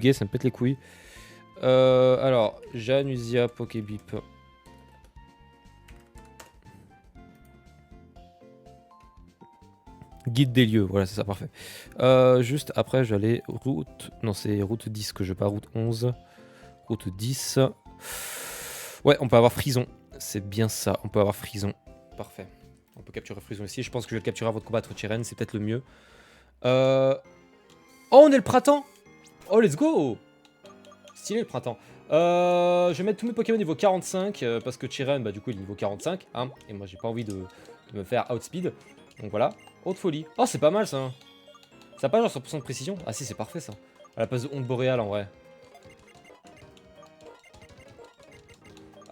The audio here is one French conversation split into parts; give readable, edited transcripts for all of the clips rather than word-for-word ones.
fatigué, ça me pète les couilles. Alors, Janusia, Pokébip. Guide des lieux, voilà, c'est ça, parfait. Juste après, j'allais route... Non, c'est route 10 que je veux pas, route 11. Route 10. Ouais, on peut avoir Frison. C'est bien ça, on peut avoir Frison. Parfait. On peut capturer Frison ici. Je pense que je vais le capturer avant de combattre Chiren, c'est peut-être le mieux. Oh, on est le printemps! Oh, let's go! Stylé le printemps. Je vais mettre tous mes Pokémon niveau 45 parce que Chiren, bah du coup il est niveau 45, hein, et moi j'ai pas envie de me faire outspeed. Donc voilà, haute folie. Oh, c'est pas mal ça. Ça a pas genre 100% de précision? Ah si, c'est parfait ça. À la place de onde boréale en vrai.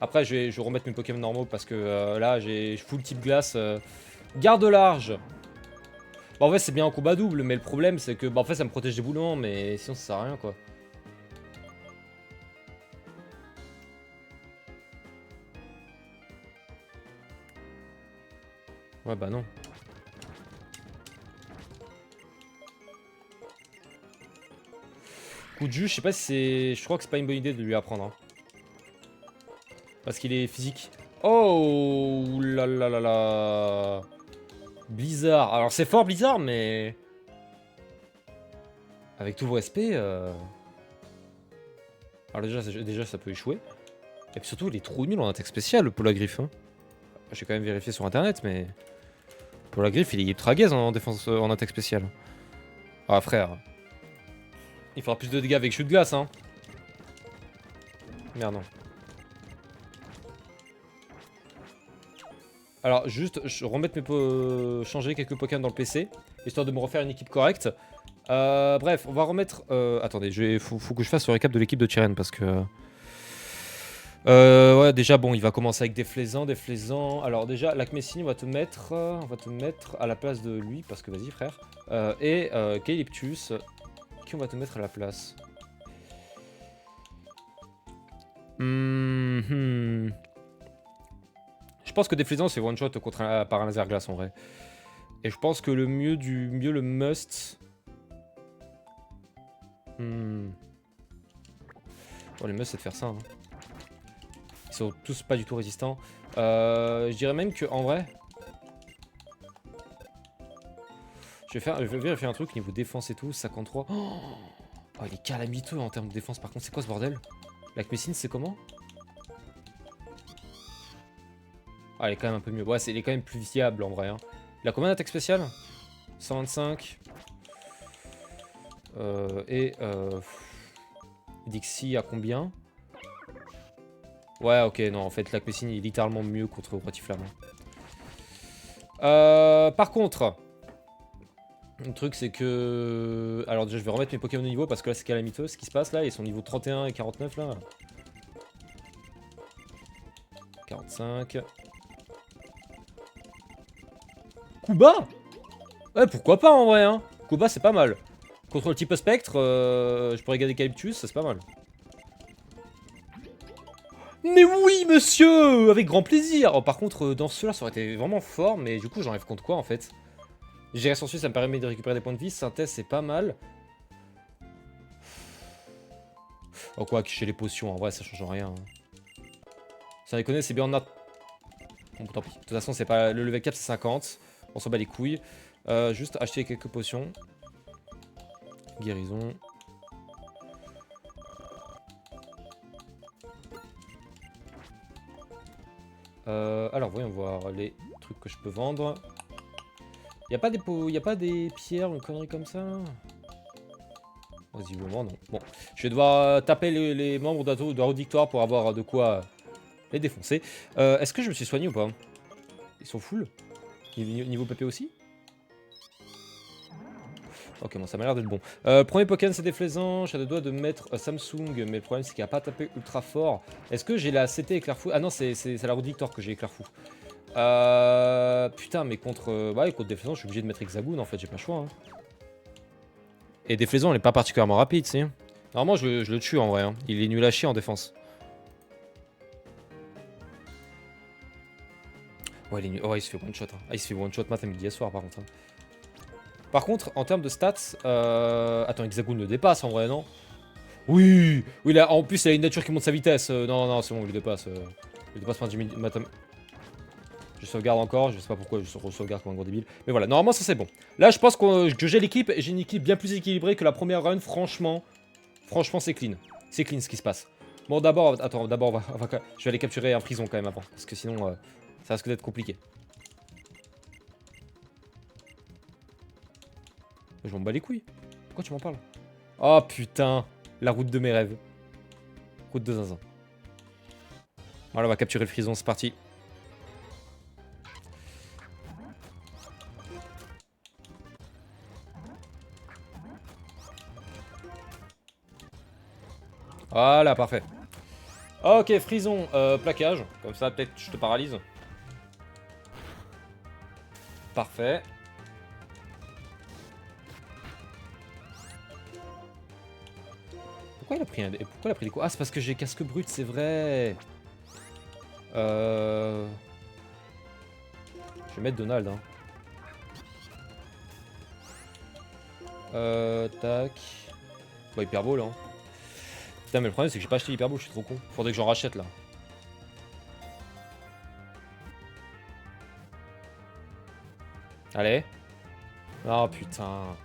Après je vais remettre mes Pokémon normaux parce que là j'ai full type glace. Garde large. Bon, en vrai c'est bien en combat double, mais le problème c'est que bah, en fait ça me protège des boulements, mais sinon ça sert à rien quoi. Ouais bah non. Coup de jus, je sais pas si c'est... Je crois que c'est pas une bonne idée de lui apprendre. Hein. Parce qu'il est physique. Oh là là là là. Blizzard. Alors c'est fort Blizzard, mais... Avec tout vos respect... Alors déjà ça peut échouer. Et puis surtout il est trop nul en attaque spéciale, le Polagriffe. Hein. J'ai quand même vérifié sur internet, mais... Polagriffe il est ultra gaze en défense, en attaque spéciale. Ah frère. Il fera plus de dégâts avec chute de glace, hein. Merde, non. Alors, juste, je remettre changer quelques Pokémon dans le PC, histoire de me refaire une équipe correcte. Bref, on va remettre... attendez, faut que je fasse le récap de l'équipe de Chiren, parce que... ouais, déjà, bon, il va commencer avec des flaisans. Alors déjà, Lacmessine, on va te mettre à la place de lui, parce que vas-y, frère. Et Calyptus... Qui on va te mettre à la place? Je pense que Déflaisant c'est one shot par un laser glace en vrai. Et je pense que le mieux le must. Bon, le must c'est de faire ça. Hein. Ils sont tous pas du tout résistants. Je dirais même que en vrai. Je vais vérifier un truc niveau défense et tout, 53. Oh, il est calamiteux en termes de défense par contre, c'est quoi ce bordel? Lacmessine c'est comment? Ah, il est quand même un peu mieux. Ouais, il est quand même plus viable en vrai. Hein. Il a combien d'attaque spéciale? 125. Dixie a combien? Ouais, ok, non, en fait, Lacmessine est littéralement mieux contre Rotiflamme. Par contre, le truc c'est que... Alors déjà, je vais remettre mes Pokémon au niveau parce que là, c'est calamiteux ce qui se passe là. Ils sont niveau 31 et 49 là. 45. Kuba? Ouais, pourquoi pas en vrai, hein. Kuba, c'est pas mal. Contre le type spectre, je pourrais garder Calyptus, ça c'est pas mal. Mais oui, monsieur! Avec grand plaisir! Oh, par contre, dans ceux-là, ça aurait été vraiment fort, mais du coup, j'enlève contre quoi, en fait? Gérer son ça me permet de récupérer des points de vie. Synthèse, c'est pas mal. Oh, quoi, chez les potions, en vrai, ça change rien. Hein. Ça déconne, c'est bien en a... Bon, tant pis. De toute façon, c'est pas... Le level cap, c'est 50. On s'en bat les couilles. Juste acheter quelques potions. Guérison. Alors, voyons voir les trucs que je peux vendre. Y'a pas des pierres ou une connerie comme ça? Visiblement, non. Bon, je vais devoir taper les membres de la route victoire pour avoir de quoi les défoncer. Est-ce que je me suis soigné ou pas? Ils sont full. Niveau PP aussi? Ok, bon, ça m'a l'air d'être bon. Premier Pokémon, c'est déflaisant. J'ai le doigt de mettre Samsung, mais le problème, c'est qu'il a pas tapé ultra fort. Est-ce que j'ai la CT éclair-fou? Ah non, c'est la route victoire que j'ai éclair-fou. Putain, mais contre déflaisant, je suis obligé de mettre Hexagoon, en fait, j'ai pas le choix. Hein. Et déflaisant, elle est pas particulièrement rapide, tu sais. Normalement, je le tue en vrai. Hein. Il est nul à chier en défense. Ouais, il est nul. Oh, il se fait one shot. Hein. Ah, il se fait one shot matin, midi et soir, par contre. Hein. Par contre, en termes de stats, attends, Hexagoon le dépasse en vrai, non? Oui, oui, là, en plus, il a une nature qui monte sa vitesse. Non, non, c'est bon, il le dépasse. Il dépasse je sauvegarde encore, je sais pas pourquoi je sauvegarde comme un gros débile. Mais voilà, normalement, ça c'est bon. Là, je pense que j'ai l'équipe, et j'ai une équipe bien plus équilibrée que la première run, franchement. Franchement, c'est clean. C'est clean ce qui se passe. Bon, d'abord, attends, d'abord, je vais aller capturer un frison quand même avant. Parce que sinon, ça risque d'être compliqué. Je m'en bats les couilles. Pourquoi tu m'en parles? Oh putain, la route de mes rêves. Route de zinzin. Voilà, on va capturer le frison, c'est parti. Voilà, parfait. Ok, frison, plaquage. Comme ça, peut-être je te paralyse. Parfait. Pourquoi il a pris des coups? Ah, c'est parce que j'ai casque brut, c'est vrai. Je vais mettre Donald, hein. Tac. Bon, hyperball, hein. Putain, mais le problème, c'est que j'ai pas acheté hyperball, je suis trop con. Faudrait que j'en rachète, là. Allez. Oh, putain.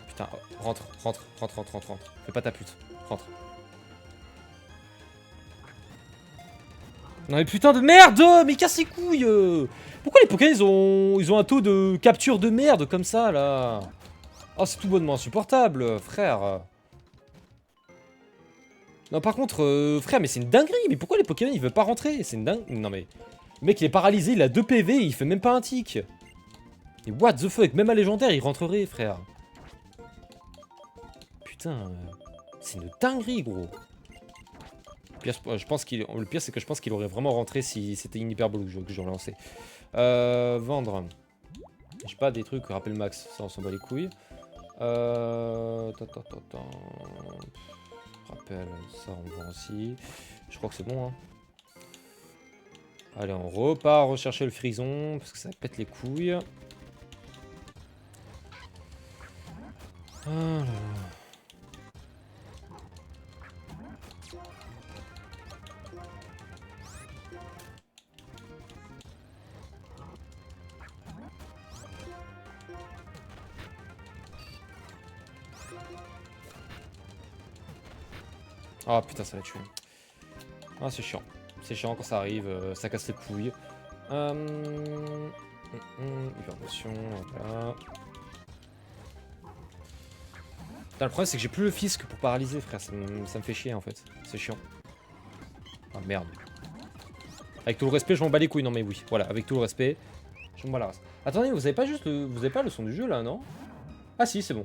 Putain, rentre. Fais pas ta pute. Rentre. Non mais putain de merde. Mais casse les couilles. Pourquoi les Pokémon ils ont un taux de capture de merde comme ça là? Oh c'est tout bonnement insupportable frère. Non par contre frère mais c'est une dinguerie. Mais pourquoi les Pokémon ils veulent pas rentrer? C'est une dingue. Non mais le mec il est paralysé, il a 2 PV, il fait même pas un tic. Et what the fuck, même à légendaire il rentrerait frère. Putain c'est une dinguerie gros. Le pire c'est que je pense qu'il aurait vraiment rentré si c'était une hyperbole que j'aurais lancé. Vendre. J'ai pas des trucs, rappel max, ça on s'en bat les couilles. Rappel, ça on vend aussi. Je crois que c'est bon. Hein. Allez, on repart rechercher le frison, parce que ça pète les couilles. Ah là là. Ah putain, ça l'a tué. Ah, c'est chiant. C'est chiant quand ça arrive, ça casse les couilles. Hypermotion, voilà. Putain, le problème, c'est que j'ai plus le fisc pour paralyser, frère. Ça me fait chier en fait. C'est chiant. Ah merde. Avec tout le respect, je m'en bats les couilles. Non, mais oui, voilà, avec tout le respect, je m'en bats la race. Attendez, vous avez pas juste le... Vous avez pas le son du jeu là, non? Ah, si, c'est bon.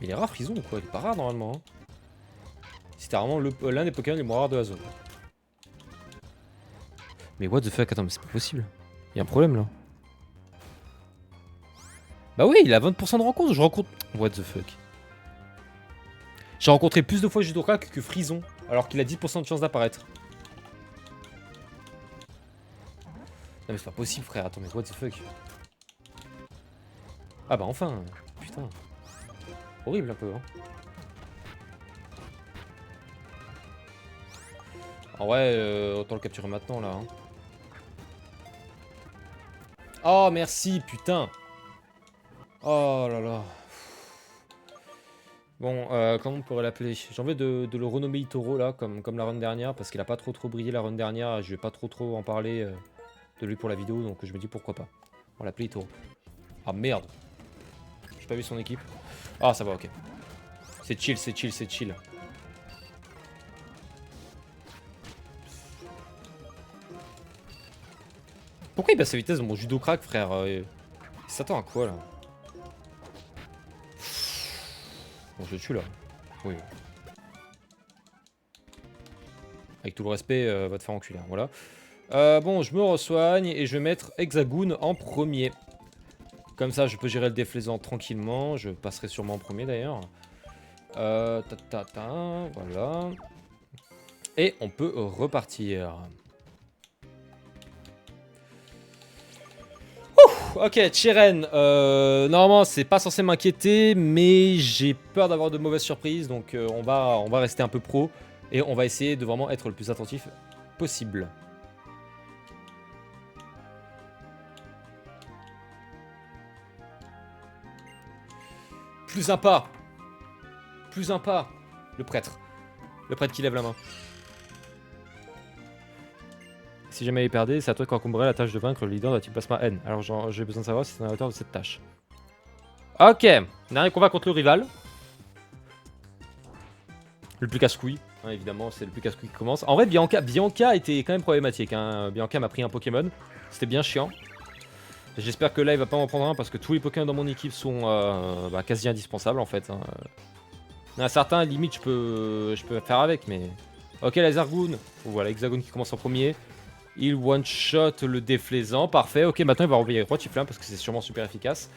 Il est rare frison ou quoi? Il est pas rare normalement. Hein. C'était vraiment l'un des Pokémon les moins rares de la zone. Mais what the fuck, attends, mais c'est pas possible. Il y a un problème là. Bah oui, il a 20% de rencontre. Je rencontre. What the fuck. J'ai rencontré plus de fois Judokrak que Frison, alors qu'il a 10% de chance d'apparaître. Non mais c'est pas possible frère, attends mais what the fuck. Ah bah enfin, putain. Horrible un peu hein. En vrai, autant le capturer maintenant là. Hein. Oh merci putain. Oh là là. Bon, comment on pourrait l'appeler? J'ai envie de le renommer Itoro là, comme la run dernière, parce qu'il a pas trop brillé la run dernière, et je vais pas trop en parler de lui pour la vidéo, donc je me dis pourquoi pas. On l'appelle Itoro. Ah merde. J'ai pas vu son équipe. Ah ça va, ok. C'est chill, c'est chill, c'est chill. Pourquoi il baisse sa vitesse dans mon judo crack, frère? Il s'attend à quoi là? Bon, je le tue là. Oui. Avec tout le respect, va te faire enculer. Hein, voilà. Bon, je me resoigne et je vais mettre Hexagoon en premier. Comme ça, je peux gérer le déflaisant tranquillement. Je passerai sûrement en premier d'ailleurs. Voilà. Et on peut repartir. Ok, Chiren, normalement c'est pas censé m'inquiéter, mais j'ai peur d'avoir de mauvaises surprises, donc on va rester un peu pro, et on va essayer de vraiment être le plus attentif possible. Plus sympa. Plus sympa. Le prêtre. Le prêtre qui lève la main. Si jamais il perdait, c'est à toi qu'incomberait la tâche de vaincre le leader de la team Plasma N. Alors j'ai besoin de savoir si c'est à la hauteur de cette tâche. Ok, dernier combat contre le rival. Le plus casse-couille, hein, évidemment, c'est le plus casse-couille qui commence. En vrai, Bianca était quand même problématique. Hein. Bianca m'a pris un Pokémon, c'était bien chiant. J'espère que là, il va pas m'en prendre un parce que tous les Pokémon dans mon équipe sont quasi indispensables en fait. Hein. Il y en a certains, limite, je peux faire avec, mais... Ok, la Zargoon. Voilà, Hexagone qui commence en premier. Il one-shot le déflaisant, parfait. Ok, maintenant il va envoyer Rotiflamme parce que c'est sûrement super efficace.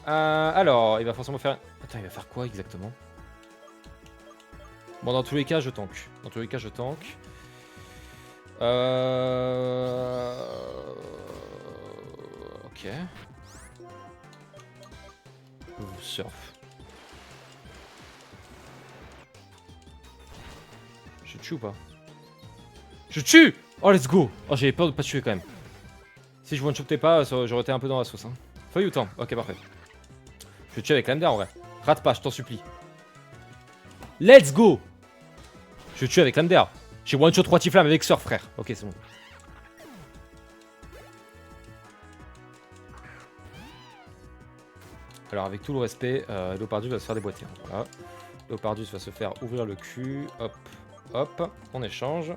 Alors, il va forcément faire... Attends, il va faire quoi exactement? Bon, dans tous les cas, je tank. Dans tous les cas, je tank. Ok. Surf. Je tue ou pas? Je tue! Oh, let's go! Oh, j'avais peur de pas tuer quand même. Si je one-shotais pas, j'aurais été un peu dans la sauce. Hein. Feuille ou temps? Ok, parfait. Je tue avec l'Ender en vrai. Rate pas, je t'en supplie. Let's go! Je tue avec l'Ender. J'ai one-shot 3 Tiflamme avec Surf, frère. Ok, c'est bon. Alors, avec tout le respect, Léopardus va se faire déboîter. Hein. Voilà. Léopardus va se faire ouvrir le cul. Hop, hop, on échange.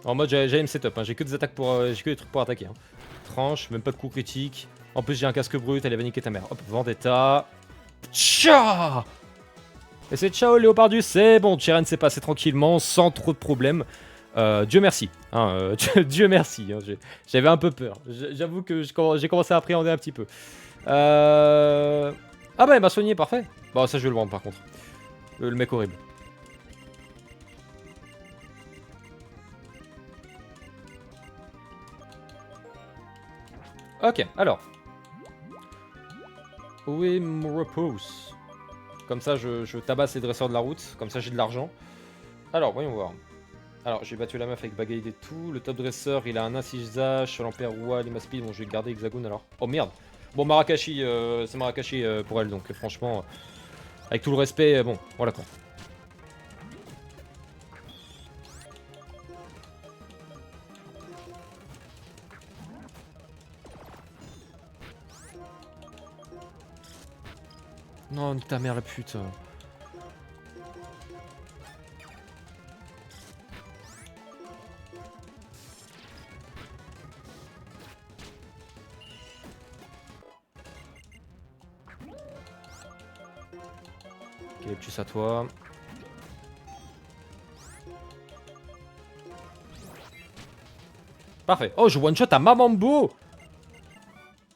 En mode j'allais me setup, hein. J'ai que des attaques pour. J'ai que des trucs pour attaquer. Hein. Tranche, même pas de coup critique. En plus j'ai un casque brut, elle va niquer ta mère. Hop, Vendetta. Tcha. Et c'est ciao Léopardus, c'est bon, Chiren s'est passé tranquillement, sans trop de problèmes. Dieu merci. Hein, Dieu merci. Hein, j'avais un peu peur. J'avoue que j'ai commencé à appréhender un petit peu. Ah bah il m'a soigné, parfait. Bon ça je vais le vendre par contre. Le mec horrible. Ok, alors. Où est mon repose? Comme ça, je tabasse les dresseurs de la route. Comme ça, j'ai de l'argent. Alors, voyons voir. Alors, j'ai battu la meuf avec Bagaille et tout. Le top dresseur, il a un Incisage sur l'Ampère Roi, Lima Speed. Bon, je vais garder Hexagone alors. Oh merde! Bon, Marakashi, c'est Marakashi pour elle. Donc, franchement, avec tout le respect, bon, voilà quoi. Non, ta mère la pute. Ok, Leptus à toi. Parfait. Oh, je one-shot à Mamambo!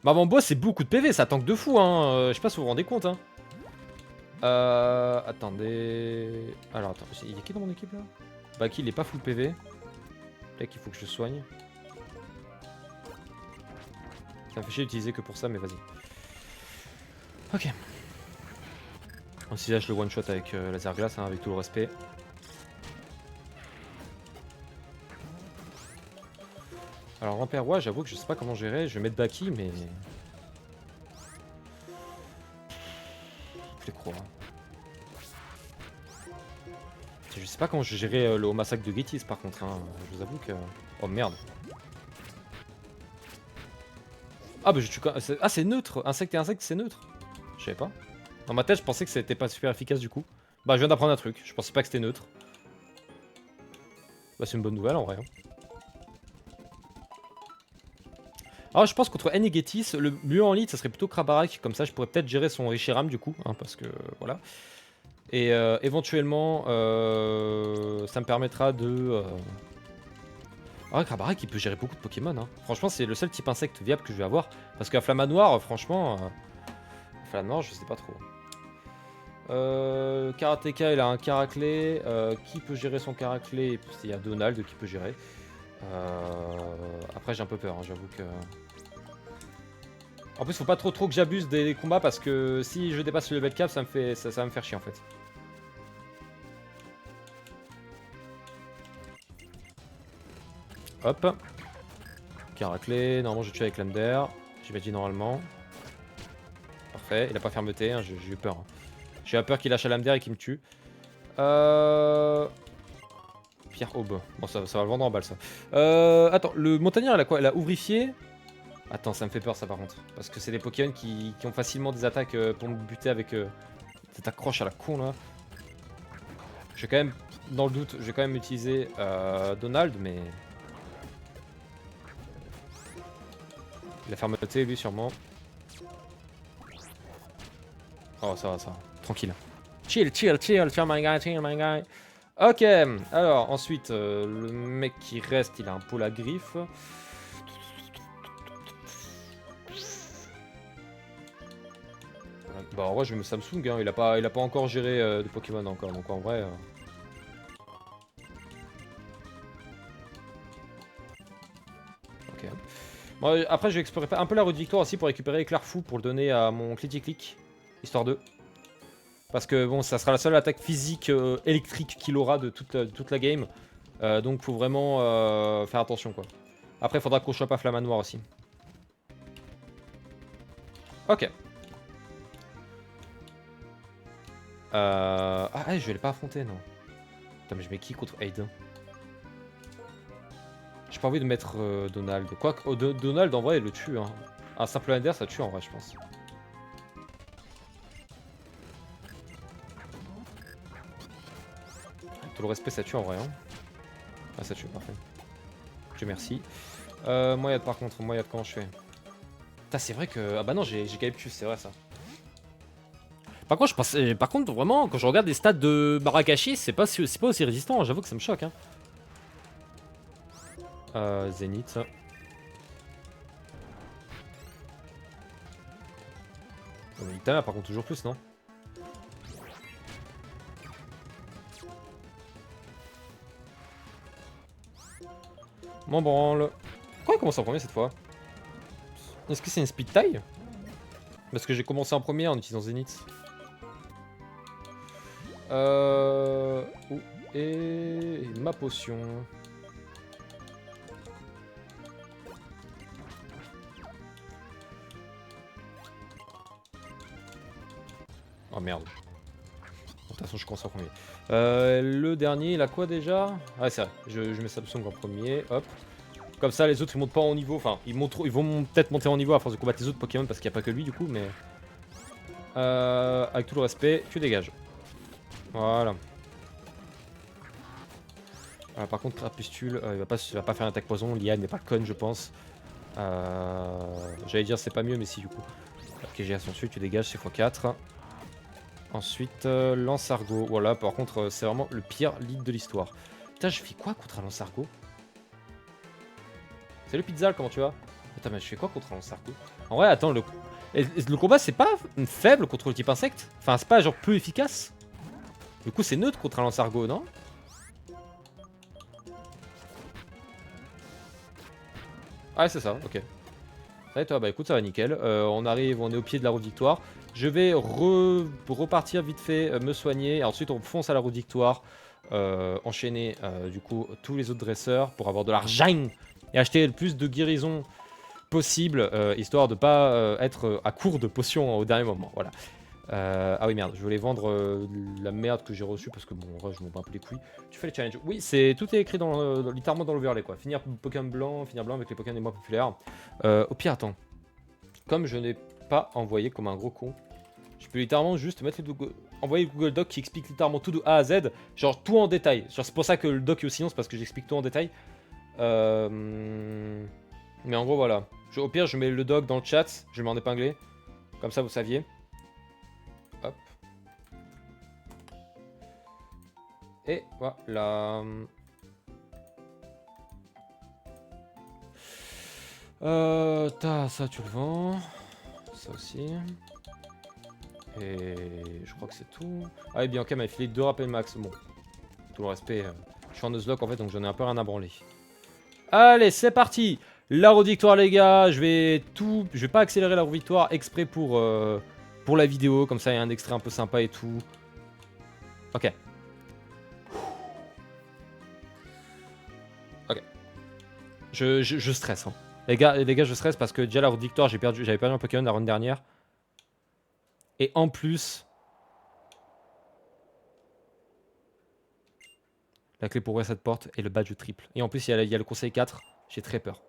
Mamambo, c'est beaucoup de PV, ça tank de fou, hein. Je sais pas si vous vous rendez compte, hein. Attendez... Alors, attends, il y a qui dans mon équipe, là? Baki, il est pas full PV. Là qu'il faut que je soigne. Ça me fait chier d'utiliser que pour ça, mais vas-y. Ok. Encisage le one-shot avec laser glace, hein, avec tout le respect. Alors, Ampère Roi, j'avoue que je sais pas comment gérer. Je vais mettre Baki, mais... Je les crois. Je sais pas comment je vais gérer le massacre de Gettys par contre. Hein. Je vous avoue que... Oh merde. Ah bah je tue quand... Ah c'est neutre. Insecte et insecte c'est neutre. Je savais pas. Dans ma tête je pensais que c'était pas super efficace du coup. Bah je viens d'apprendre un truc. Je pensais pas que c'était neutre. Bah c'est une bonne nouvelle en vrai. Hein. Alors je pense contre Enegetis, le mieux en lead ça serait plutôt Krabarak, comme ça je pourrais peut-être gérer son Reshiram du coup, hein, parce que voilà. Et éventuellement ça me permettra de... Ah ouais, Krabarak il peut gérer beaucoup de Pokémon, hein. Franchement c'est le seul type insecte viable que je vais avoir, parce qu'à Flamanoir franchement... Flamanoir je sais pas trop. Karateka il a un Caraclé, qui peut gérer son Caraclé? Il y a Donald qui peut gérer. Après j'ai un peu peur, hein, j'avoue que... En plus faut pas trop que j'abuse des combats parce que si je dépasse le level cap ça va me faire chier en fait. Hop. Caraclé, normalement je tue avec Lander, j'imagine normalement. Parfait, il a pas fermeté, hein, j'ai eu peur. J'ai eu peur qu'il lâche à Lander et qu'il me tue. Pierre Aube. Bon ça va le vendre en balle ça. Attends, le montagnard elle a quoi? Elle a ouvrifié. Attends, ça me fait peur ça par contre. Parce que c'est des Pokémon qui ont facilement des attaques pour me buter avec cette accroche à la con là. Je vais quand même, dans le doute, je vais quand même utiliser Donald, mais... Il a fermeté lui sûrement. Oh ça va, ça va. Tranquille. Chill, my guy. Ok, alors ensuite, le mec qui reste, il a un pôle à griffes. Bah en vrai je vais me Samsung, hein. il a pas encore géré de Pokémon encore, donc en vrai... Ok. Bon, après je vais explorer un peu la route victoire aussi pour récupérer l'éclair fou pour le donner à mon Click, histoire de... Parce que bon ça sera la seule attaque physique électrique qu'il aura de toute la game. Donc faut vraiment faire attention quoi. Après il faudra qu'on chope à Flamanoir aussi. Ok. Ah, je vais pas affronter, non. Attends, mais je mets qui contre Aiden? J'ai pas envie de mettre Donald. Quoique, Donald, en vrai, il le tue. Hein. Un simple Lander, ça tue en vrai, je pense. Tout le respect, ça tue en vrai. Hein. Ah, ça tue, parfait. Dieu merci. Moyade, par contre, Moyade, comment je fais? Putain, c'est vrai que... Ah bah non, j'ai Calyptus, c'est vrai ça. Par contre, par contre, vraiment, quand je regarde les stats de Marakashi, c'est pas aussi résistant, hein. J'avoue que ça me choque. Hein. Zénith. Ita, par contre, toujours plus, non? M'en branle. Pourquoi il commence en premier cette fois? Est-ce que c'est une speed taille? Parce que j'ai commencé en premier en utilisant Zénith. Où est ma potion? Oh merde. De toute façon, je commence en premier. Le dernier, il a quoi déjà? Ah, c'est vrai. Je mets Samsung en premier. Hop. Comme ça, les autres ils montent pas en niveau. Enfin, ils vont peut-être monter en niveau à force de combattre les autres Pokémon parce qu'il n'y a pas que lui du coup, mais. Avec tout le respect, tu dégages. Voilà. Par contre, Crapustule, il va pas faire une attaque poison. Liane n'est pas conne, je pense. J'allais dire c'est pas mieux, mais si du coup. Ok, j'ai son dessus, tu dégages, c'est x4. Ensuite, Lance-Argot. Voilà, par contre, c'est vraiment le pire lead de l'histoire. Putain, je fais quoi contre un Lance-Argot? Salut Pizzal, comment tu vas? Attends, mais je fais quoi contre un Lance-Argot? En vrai, attends, le combat, c'est pas faible contre le type insecte? Enfin, c'est pas genre peu efficace? Du coup, c'est neutre contre un Lance-Argot, non? Ouais, c'est ça, ok. Ça et toi, bah écoute, ça va nickel. On est au pied de la route victoire. Je vais repartir vite fait, me soigner. Et ensuite, on fonce à la route victoire. Enchaîner du coup tous les autres dresseurs pour avoir de l'argent et acheter le plus de guérison possible, histoire de pas être à court de potions au dernier moment. Voilà. Ah oui, merde, je voulais vendre la merde que j'ai reçue parce que bon, en vrai, je m'en bats un peu les couilles. Tu fais les challenges. Oui, tout est écrit littéralement dans l'overlay quoi. Finir Pokémon blanc, finir blanc avec les Pokémon les moins populaires. Au pire, attends. Comme je n'ai pas envoyé comme un gros con, je peux littéralement juste mettre envoyer le Google Doc qui explique littéralement tout de A à Z, genre tout en détail. Genre c'est pour ça que le doc est aussi long, c'est parce que j'explique tout en détail. Mais en gros, voilà. Au pire, je mets le doc dans le chat, je vais m'en épingler. Comme ça, vous saviez. Hop. Et voilà. Ça tu le vends. Ça aussi. Et je crois que c'est tout. Ah oui, Bianca m'a filé 2 rappels max. Bon, tout le respect. Je suis en nuzlocke en fait, donc j'en ai un peu rien à branler. Allez, c'est parti. La roue de victoire, les gars. Je vais pas accélérer la roue de victoire exprès pour la vidéo. Comme ça, il y a un extrait un peu sympa et tout. Ok. Ok. Je stresse. Hein. Les gars, je stresse parce que déjà la roue de victoire, j'avais perdu un Pokémon la round dernière. Et en plus, la clé pour ouvrir cette porte et le badge triple. Et en plus, il y a le conseil 4. J'ai très peur.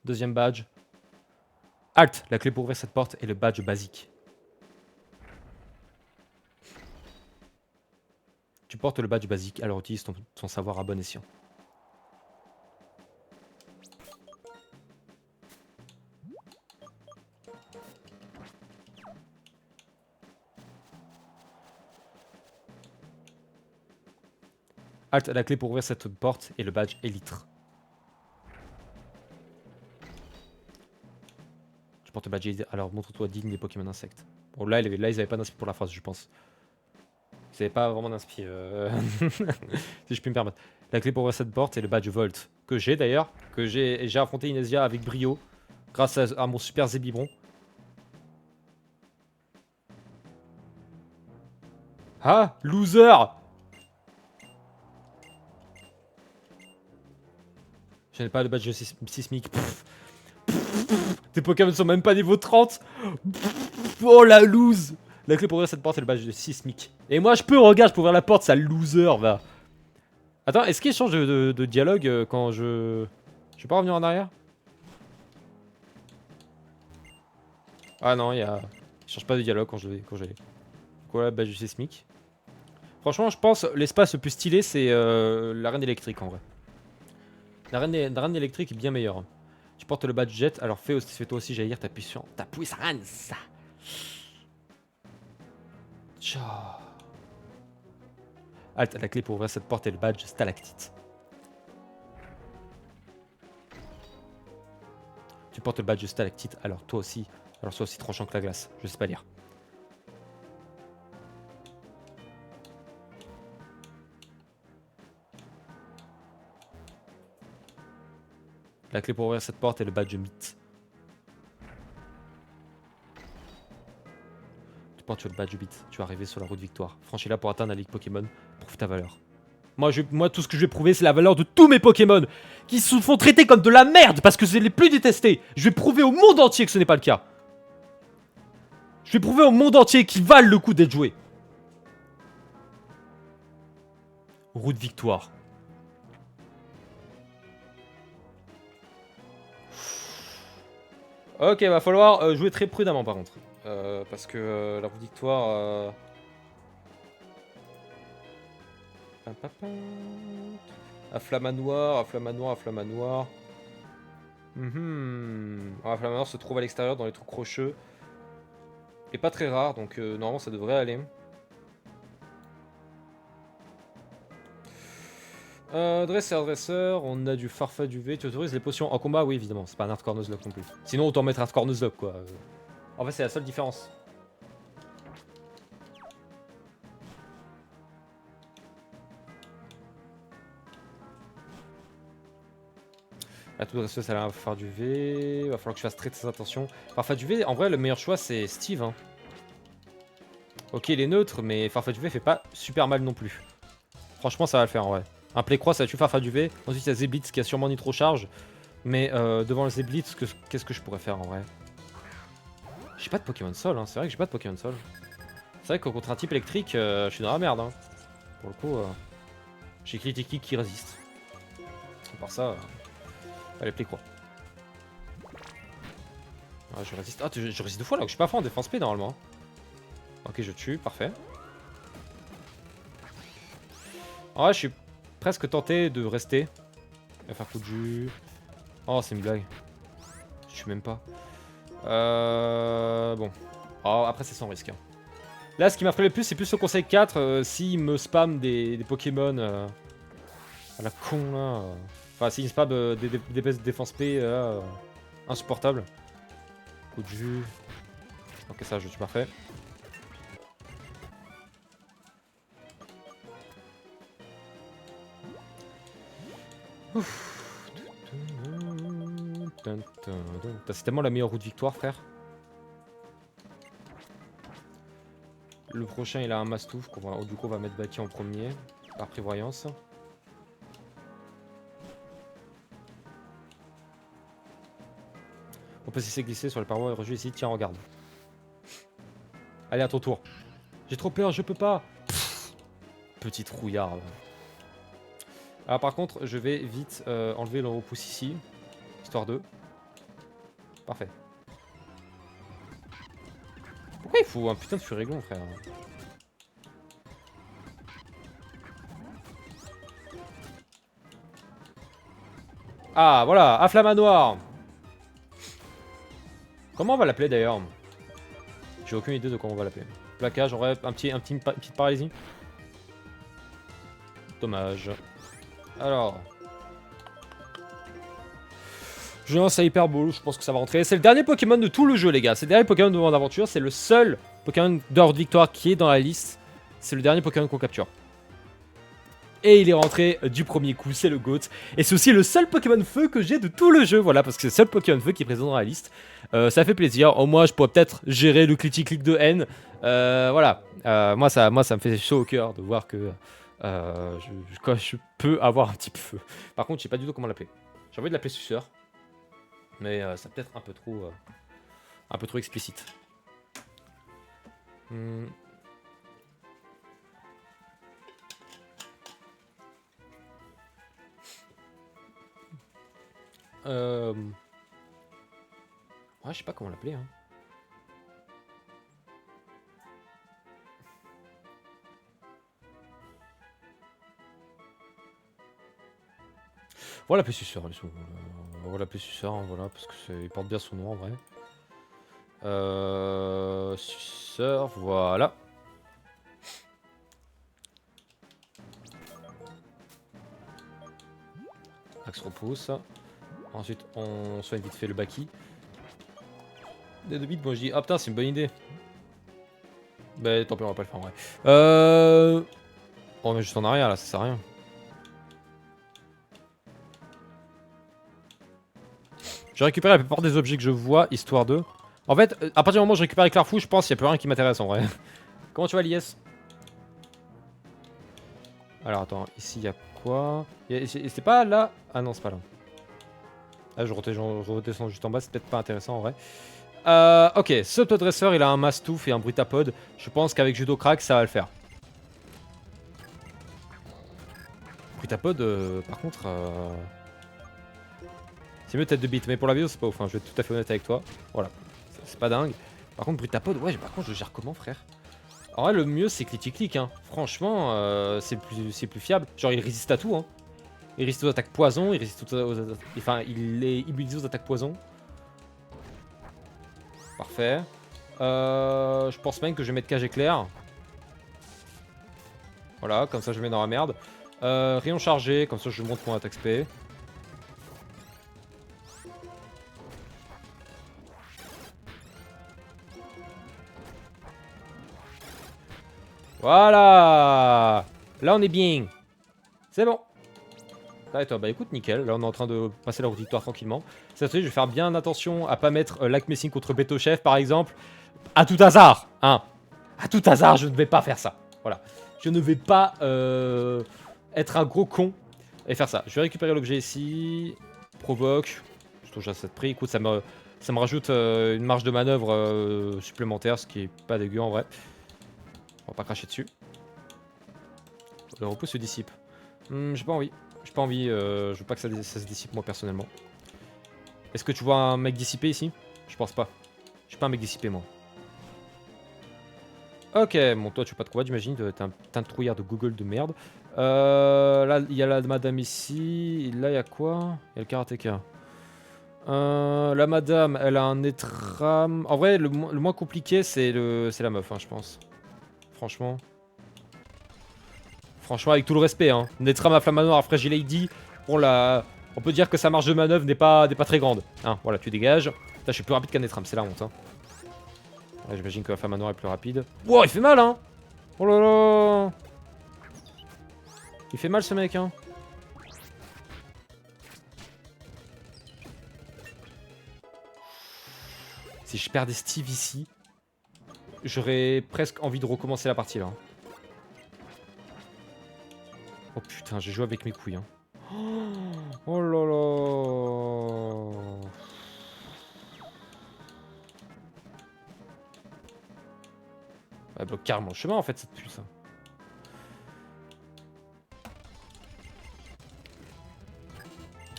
Deuxième badge. Halt, la clé pour ouvrir cette porte et le badge basique. Tu portes le badge basique, alors utilise ton savoir à bon escient. Halt, la clé pour ouvrir cette porte et le badge élytre. Tu portes le badge élytre, alors montre-toi digne des Pokémon insectes. Bon, là, ils avaient pas d'inspi pour la phrase, je pense. Ils avaient pas vraiment d'inspi, si je puis me permettre. La clé pour ouvrir cette porte et le badge Volt, que j'ai d'ailleurs, que j'ai affronté Inesia avec brio, grâce à mon super Zébibron. Ah, loser! Je n'ai pas le badge sismique. Tes Pokémon sont même pas niveau 30. Oh la lose. La clé pour ouvrir cette porte est le badge sismique. Et moi je peux, regarde, je peux ouvrir la porte, ça loser va. Attends, est-ce qu'il change de dialogue quand je... Je vais pas revenir en arrière? Ah non, il change pas de dialogue quand je l'ai. Voilà, badge sismique. Franchement, je pense l'espace le plus stylé c'est l'arène électrique en vrai. L'arène électrique est bien meilleure. Tu portes le badge jet, alors fais-toi aussi jaillir ta puissance. Tcha. Halt, la clé pour ouvrir cette porte est le badge stalactite. Tu portes le badge stalactite, alors toi aussi tranchant que la glace. Je sais pas lire. La clé pour ouvrir cette porte est le badge mythe. Tu portes le badge mythe. Tu vas arriver sur la route de victoire. Franchis-la pour atteindre la ligue Pokémon. Prouve ta valeur. Moi, tout ce que je vais prouver, c'est la valeur de tous mes Pokémon qui se font traiter comme de la merde parce que c'est les plus détestés. Je vais prouver au monde entier que ce n'est pas le cas. Je vais prouver au monde entier qu'ils valent le coup d'être joués. Route victoire. Ok, va falloir jouer très prudemment par contre. Parce que la route victoire... Afflamanoir. Ah, Afflamanoir se trouve à l'extérieur dans les trous crocheux. Et pas très rare, donc normalement ça devrait aller. Dresseur, on a du Farfa du V. Tu autorises les potions en combat? Oui, évidemment, c'est pas un hardcore Nuzlocke non plus. Sinon, autant mettre hardcore Nuzlocke quoi. En fait, c'est la seule différence. La toute dresseuse, elle va faire du V. Va falloir que je fasse très attention. Farfa du V, en vrai, le meilleur choix c'est Steve. Hein. Ok, il est neutre, mais Farfa du V fait pas super mal non plus. Franchement, ça va le faire en vrai. Un Playcross, ça tue Farfa du V. Ensuite, il y a Zeblitz qui a sûrement Nitro Charge. Mais devant le Zeblitz, qu'est-ce que je pourrais faire en vrai? J'ai pas de Pokémon Sol, hein. C'est vrai que j'ai pas de Pokémon Sol. C'est vrai que contre un type électrique, je suis dans la merde. Hein. Pour le coup, j'ai Critique qui résiste. À part ça, allez, Playcross. Ah, je résiste. Ah, je résiste 2 fois là, que je suis pas fort en défense P normalement. Ok, je tue, parfait. En vrai, je suis presque tenté de rester. Il va faire coup de jus. Oh, c'est une blague. Je tue même pas. Bon. Oh, après, c'est sans risque. Hein. Là, ce qui m'a fait le plus, c'est plus au conseil 4. S'il me spam des Pokémon à la con là. Enfin, s'il me spam des défense P insupportable. Coup de jus. Ok, ça, je tue parfait. C'est tellement la meilleure route victoire, frère. Le prochain, il a un Mastouf. Du coup, on va mettre Baki en premier. Par prévoyance. On peut s'essayer glisser sur les parois et rejouer ici. Tiens, regarde. Allez, à ton tour. J'ai trop peur, je peux pas. Petite rouillarde. Alors, par contre, je vais vite enlever le repousse ici. Histoire de. Parfait. Pourquoi il faut un putain de Furiglon, frère? Ah, voilà, Afflamanoir. Comment on va l'appeler d'ailleurs? J'ai aucune idée de comment on va l'appeler. Plaquage, aurait une petite paralysie. Dommage. Alors. Je lance à Hyper Ball, je pense que ça va rentrer. C'est le dernier Pokémon de tout le jeu, les gars. C'est le dernier Pokémon de mon aventure. C'est le seul Pokémon d'ordre victoire qui est dans la liste. C'est le dernier Pokémon qu'on capture. Et il est rentré du premier coup, c'est le GOAT. Et c'est aussi le seul Pokémon feu que j'ai de tout le jeu, voilà, parce que c'est le seul Pokémon feu qui est présent dans la liste. Ça fait plaisir. Au moins, je pourrais peut-être gérer le click de haine. Voilà. Moi, ça me fait chaud au cœur de voir que je peux avoir un petit peu feu. Par contre, je sais pas du tout comment l'appeler. J'ai envie de l'appeler suceur. Mais c'est peut-être un peu trop explicite. Ouais, je sais pas comment l'appeler. Hein. On va l'appeler suceur. On va l'appeler suceur, hein, voilà, parce que il porte bien son nom en vrai. Suceur, voilà. Axe repousse. Ensuite, on soigne vite fait le Baki. Des 2 bits, moi je dis, ah putain, c'est une bonne idée. Bah tant pis, on va pas le faire en vrai. On met juste en arrière là, ça sert à rien. Je récupère la plupart des objets que je vois, histoire de. En fait, à partir du moment où je récupère les Clarfou, je pense qu'il n'y a plus rien qui m'intéresse en vrai. Comment tu vas, l'IS? Alors attends, ici il y a quoi? C'est pas là? Ah non, c'est pas là. Ah, je redescends juste en bas, c'est peut-être pas intéressant en vrai. Ok, ce dresseur il a un Mastouf et un Brutapod. Je pense qu'avec Judo Crack ça va le faire. Brutapod, par contre, c'est mieux tête de bite, mais pour la vidéo c'est pas ouf, hein. Je vais être tout à fait honnête avec toi. Voilà, c'est pas dingue. Par contre, Brutapod, ouais, par contre je le gère comment, frère? En vrai, le mieux c'est Click, hein. Franchement, c'est plus fiable. Genre, il résiste à tout, hein. Il résiste aux attaques poison, il résiste enfin, il est immunisé aux attaques poison. Parfait. Je pense même que je vais mettre cage éclair. Voilà, comme ça je mets dans la merde. Rayon chargé, comme ça je monte mon attaque SP. Voilà. Là on est bien. C'est bon. Attends, bah écoute, nickel. Là on est en train de passer la route victoire tranquillement. Ça se fait, je vais faire bien attention à pas mettre Lac Messing contre Beto Chef par exemple. À tout hasard, hein. À tout hasard, je ne vais pas faire ça. Voilà. Je ne vais pas être un gros con et faire ça. Je vais récupérer l'objet ici. Provoque. Je touche à cette prix. Écoute, ça me rajoute une marge de manœuvre supplémentaire, ce qui est pas dégueu en vrai. On va pas cracher dessus. Le repos se dissipe. J'ai pas envie. J'ai pas envie. Je veux pas que ça se dissipe moi personnellement. Est-ce que tu vois un mec dissipé ici? Je pense pas. suis pas un mec dissipé, moi. Ok, bon, toi, tu fais pas de combat, j'imagine. T'es un trouillard de Google de merde. Là, il y a la madame ici. Et là, il y a quoi? Il y a le karatéka. La madame, elle a un étram. En vrai, le moins compliqué, c'est la meuf, hein, je pense. Franchement. Franchement, avec tout le respect, hein. Netram à Flamme à Fragile Lady. Bon, là, on peut dire que sa marge de manœuvre n'est pas très grande. Hein, voilà, tu dégages. Putain, je suis plus rapide qu'un Netram, c'est la honte, hein. Ouais, j'imagine que la Flamme est plus rapide. Wow, il fait mal, hein. Oh là là. Il fait mal, ce mec, hein. Si je perdais Steve ici, j'aurais presque envie de recommencer la partie, là. Oh putain, j'ai joué avec mes couilles, hein. Oh là là. Elle bloque carrément le chemin, en fait, cette puce.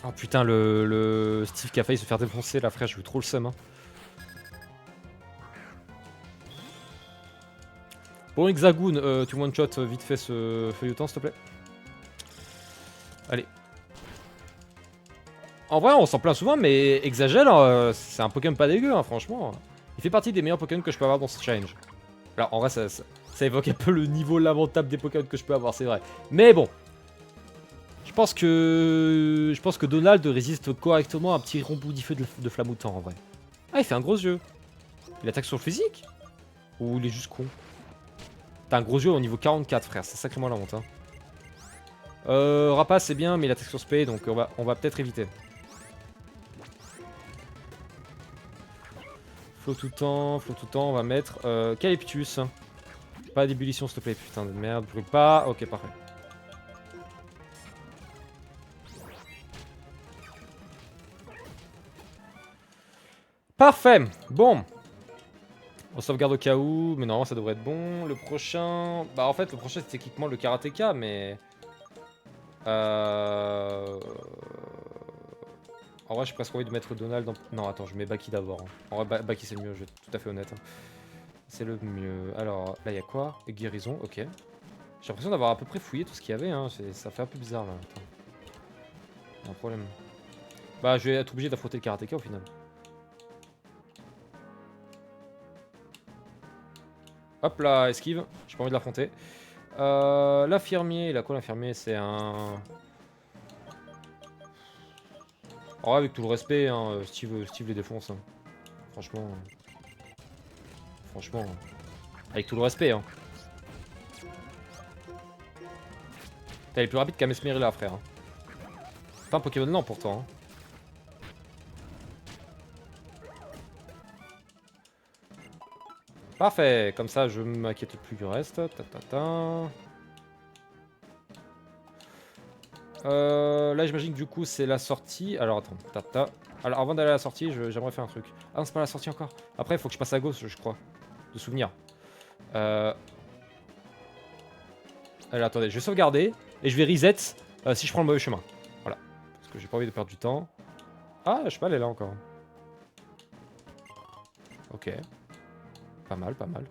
Oh putain, le Steve qui a failli se faire défoncer, là, frère, j'ai eu trop le seum, hein. Bon, Hexagoon, tu one-shot vite fait ce feuilleton, s'il te plaît. Allez. En vrai, on s'en plaint souvent, mais Hexagel, c'est un Pokémon pas dégueu, hein, franchement. Il fait partie des meilleurs Pokémon que je peux avoir dans ce challenge. Alors, en vrai, ça évoque un peu le niveau lamentable des Pokémon que je peux avoir, c'est vrai. Mais bon. Je pense que Donald résiste correctement à un petit remboudifeu de Flamoutant, en vrai. Ah, il fait un gros yeux. Il attaque sur le physique? Ou il est juste con? T'as un gros yeux au niveau 44, frère, c'est sacrément la honte, hein. Rapace, c'est bien, mais il attaque sur Spay, donc on va peut-être éviter. Flow tout le temps, on va mettre Calyptus. Pas d'ébullition, s'il te plaît, putain de merde, brûle pas. Ok, parfait. Parfait. Bon. On sauvegarde au cas où, mais normalement ça devrait être bon. Le prochain... Bah en fait, le prochain c'est techniquement le karatéka, mais... En vrai, j'ai presque envie de mettre Donald en... Non, attends, je mets Baki d'abord, hein. En vrai, Baki c'est le mieux, je vais être tout à fait honnête, hein. C'est le mieux. Alors, là, il y a quoi? Guérison, ok. J'ai l'impression d'avoir à peu près fouillé tout ce qu'il y avait, hein. Ça fait un peu bizarre, là. Attends. Il y a un problème. Bah, je vais être obligé d'affronter le karatéka, au final. Hop là, esquive. J'ai pas envie de l'affronter. L'infirmier, il a quoi l'infirmier? C'est un... Oh, avec tout le respect, hein, Steve les défonce, hein. Franchement... Franchement... Avec tout le respect, hein. Elle est plus rapide qu'à Mesmerilla, frère. Pas un Pokémon lent, pourtant, hein. Parfait, comme ça je m'inquiète plus du reste. Là j'imagine que du coup c'est la sortie. Alors attends, Alors avant d'aller à la sortie, j'aimerais faire un truc. Ah non, c'est pas la sortie encore. Après il faut que je passe à gauche, je crois. De souvenir. Allez, attendez, je vais sauvegarder. Et je vais reset si je prends le mauvais chemin. Voilà. Parce que j'ai pas envie de perdre du temps. Ah, je sais pas, elle est là encore. Ok. Pas mal, pas mal.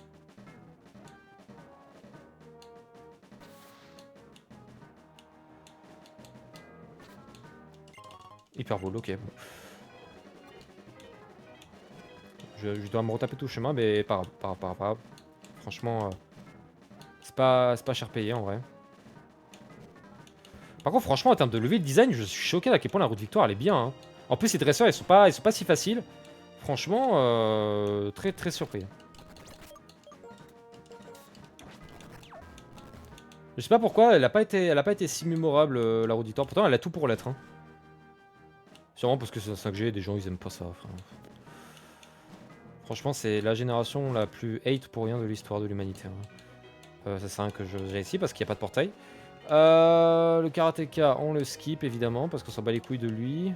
Hyper beau, ok. Je dois me retaper tout le chemin, mais pas grave. Franchement, c'est pas cher payé en vrai. Par contre, franchement, en termes de level design, je suis choqué à quel point la route victoire elle est bien, hein. En plus, ces dresseurs ils sont pas si faciles. Franchement, très surpris. Je sais pas pourquoi, elle a pas été si mémorable la route victoire. Pourtant, elle a tout pour l'être, hein. Sûrement parce que c'est un 5G, des gens ils aiment pas ça. Enfin, franchement, c'est la génération la plus hate pour rien de l'histoire de l'humanité, hein. Ça sert à rien que j'ai ici parce qu'il n'y a pas de portail. Le karatéka, on le skip évidemment parce qu'on s'en bat les couilles de lui.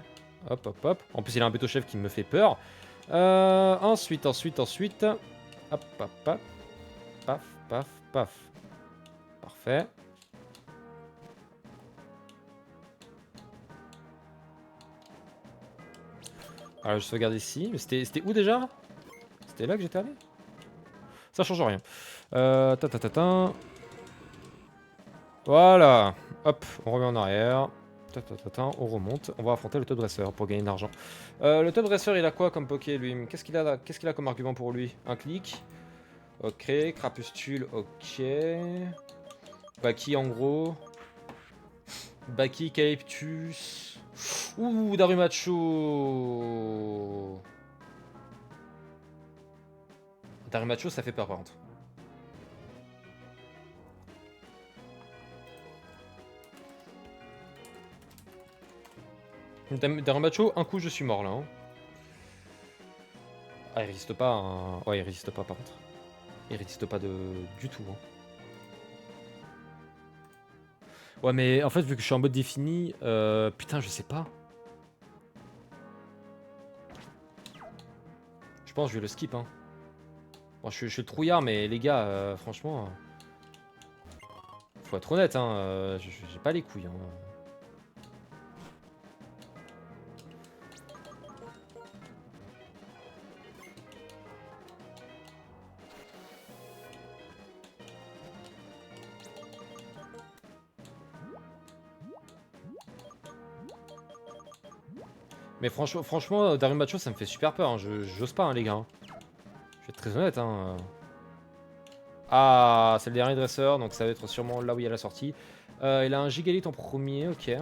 Hop, hop, hop. En plus, il a un béto chef qui me fait peur. Ensuite. Hop, hop, hop. Paf, paf, paf. Parfait. Alors, je sauvegarde ici. Mais c'était où déjà? C'était là que j'étais allé? Ça change rien. Ta. Voilà. Hop, on revient en arrière. On remonte. On va affronter le Top Dresser pour gagner de l'argent. Le Top Dresser, il a quoi comme poké, lui? Qu'est-ce qu'il a là? Qu'est-ce qu'il a comme argument pour lui? Un clic. Ok. Crapustule, ok. Baki, en gros. Baki, Calyptus. Ouh, Darumacho. Darumacho, ça fait peur par contre. Darumacho, un coup je suis mort là. Hein. Ah, il résiste pas. Hein. Ouais, il résiste pas par contre. Il résiste pas du tout. Hein. Ouais, mais en fait, vu que je suis en mode défini, putain, je sais pas. Je pense que je vais le skip. Hein. Bon, je suis le trouillard, mais les gars, franchement, faut être honnête. Hein, j'ai pas les couilles. Hein. Mais franchement, Darumacho, ça me fait super peur. Hein. J'ose pas, hein, les gars. Hein. Je vais être très honnête. Hein. Ah, c'est le dernier dresseur, donc ça va être sûrement là où il y a la sortie. Il a un gigalith en premier, ok.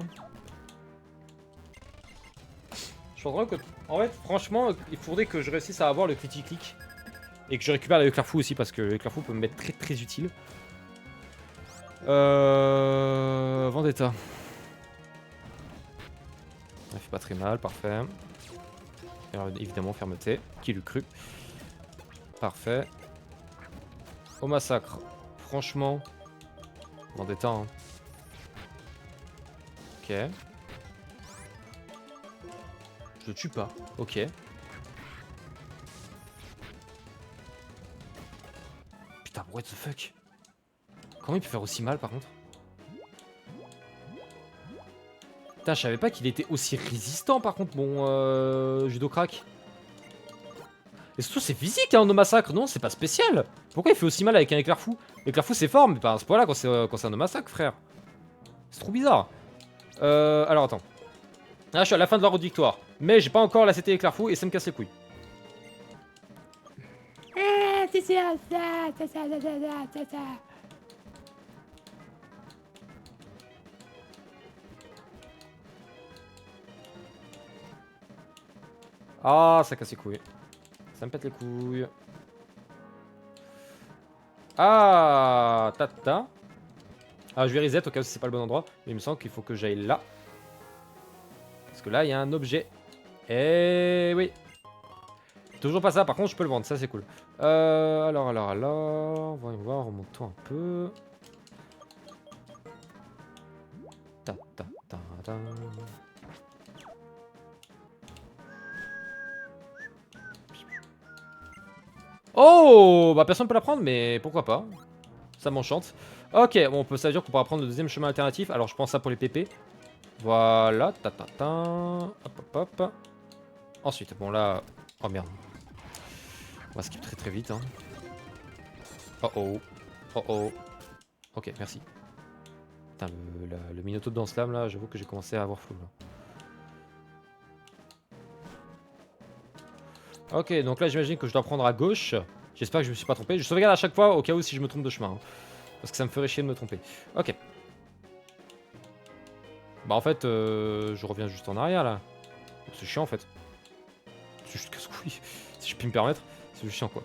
Je pense que, en fait, franchement, il faudrait que je réussisse à avoir le critique click. Et que je récupère l'éclair-fou aussi, parce que l'éclair-fou peut me mettre très très utile. Vendetta. Ça fait pas très mal, parfait. Alors, évidemment, fermeté. Qui l'eût cru. Parfait. Au massacre. Franchement. Vendetta, hein. Ok. Je le tue pas. Ok. Putain, what the fuck? Comment il peut faire aussi mal, par contre? Putain, je savais pas qu'il était aussi résistant, par contre, mon judo crack. Et surtout, c'est physique, hein, nos massacres, non? C'est pas spécial. Pourquoi il fait aussi mal avec un éclair fou? L'éclair fou, c'est fort, mais pas à ce point-là quand c'est un no massacre, frère. C'est trop bizarre. Alors, attends. Là, je suis à la fin de la route de victoire. Mais j'ai pas encore la CT éclair fou et ça me casse les couilles. Ah, ça casse les couilles. Ça me pète les couilles. Ah, tata. Ah, je vais reset au cas où c'est pas le bon endroit. Mais il me semble qu'il faut que j'aille là. Parce que là, il y a un objet. Eh oui. Toujours pas ça, par contre, je peux le vendre. Ça, c'est cool. Alors. Voyons voir, remontons un peu. Ta. Oh, bah personne peut la prendre, mais pourquoi pas. Ça m'enchante. Ok, bon, on peut ça veut dire qu'on pourra prendre le deuxième chemin alternatif. Alors je pense ça pour les PP. Voilà, hop. Ensuite, bon là... Oh merde. On va skip très très vite. Hein. Oh. Ok, merci. Putain, le Minotaur dans Slam là, j'avoue que j'ai commencé à avoir flou là. Ok, donc là j'imagine que je dois prendre à gauche. J'espère que je me suis pas trompé. Je sauvegarde à chaque fois au cas où si je me trompe de chemin. Hein. Parce que ça me ferait chier de me tromper. Ok. Bah en fait, je reviens juste en arrière là. C'est chiant en fait. C'est juste casse-couille. Si je puis me permettre, c'est juste chiant quoi.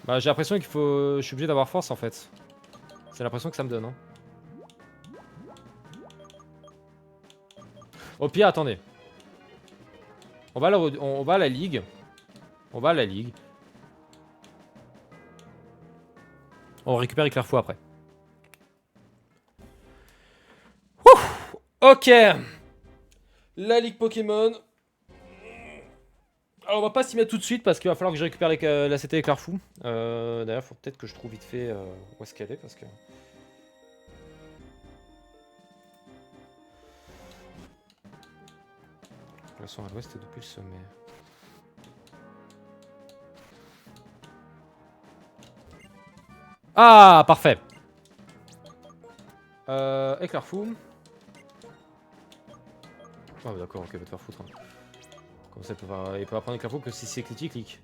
Bah j'ai l'impression qu'il faut... Je suis obligé d'avoir force en fait. C'est l'impression que ça me donne. Hein. Au pire, attendez. On va à la ligue. On va à la ligue. On récupère éclair fou après. Ouf, ok. La ligue Pokémon. Alors on va pas s'y mettre tout de suite parce qu'il va falloir que je récupère la CT éclair-fou. D'ailleurs, faut peut-être que je trouve vite fait où est-ce qu'elle est parce que... De toute façon, à l'ouest depuis le sommet. Ah, parfait. Éclair-fou. Oh d'accord, ok, va te faire foutre. Hein. Comme ça, il peut pas prendre éclair-fou que si c'est clic.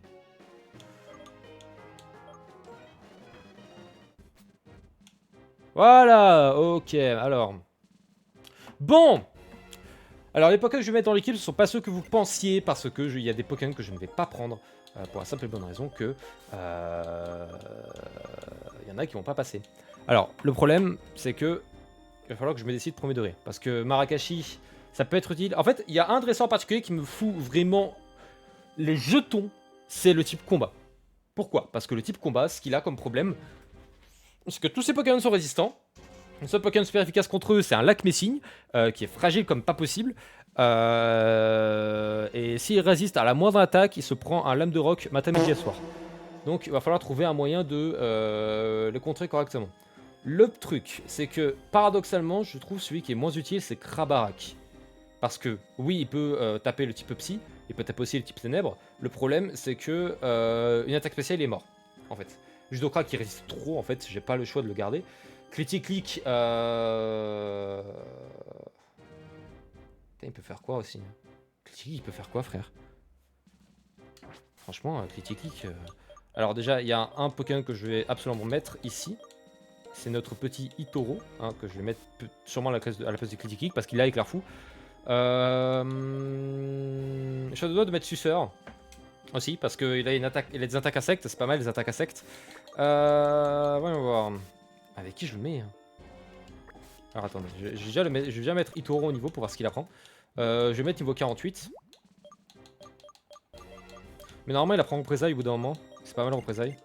Voilà, ok, alors. Bon. Alors les Pokémon que je vais mettre dans l'équipe, ce ne sont pas ceux que vous pensiez, parce que il y a des Pokémon que je ne vais pas prendre, pour la simple et bonne raison que il y en a qui vont pas passer. Alors le problème, c'est que il va falloir que je me décide premier degré, parce que Marakashi, ça peut être utile. En fait, il y a un dresseur particulier qui me fout vraiment les jetons, c'est le type combat. Pourquoi? Parce que le type combat, ce qu'il a comme problème, c'est que tous ces Pokémon sont résistants. Le seul Pokémon super efficace contre eux, c'est un lac Messing, qui est fragile comme pas possible. Et s'il résiste à la moindre attaque, il se prend un lame de roc matin, midi et soir. Donc il va falloir trouver un moyen de le contrer correctement. Le truc, c'est que paradoxalement, je trouve celui qui est moins utile, c'est Krabarak. Parce que oui, il peut taper le type psy, il peut taper aussi le type ténèbres. Le problème, c'est que une attaque spéciale, il est mort, en fait. Judokra qui résiste trop, en fait, j'ai pas le choix de le garder. Click, il peut faire quoi aussi? Click, il peut faire quoi, frère? Franchement, Click. Alors déjà, il y a un Pokémon que je vais absolument mettre ici. C'est notre petit Itoro, hein, que je vais mettre sûrement à la place du Click, parce qu'il a éclair fou. Je suis à deux doigts de mettre Suceur aussi, parce qu'il a des attaques insectes, c'est pas mal les attaques insectes. Voyons voir. Avec qui je le mets hein. Alors attendez, je vais déjà mettre Itoro au niveau pour voir ce qu'il apprend. Je vais mettre niveau 48. Mais normalement il apprend représailles au bout d'un moment. C'est pas mal représailles.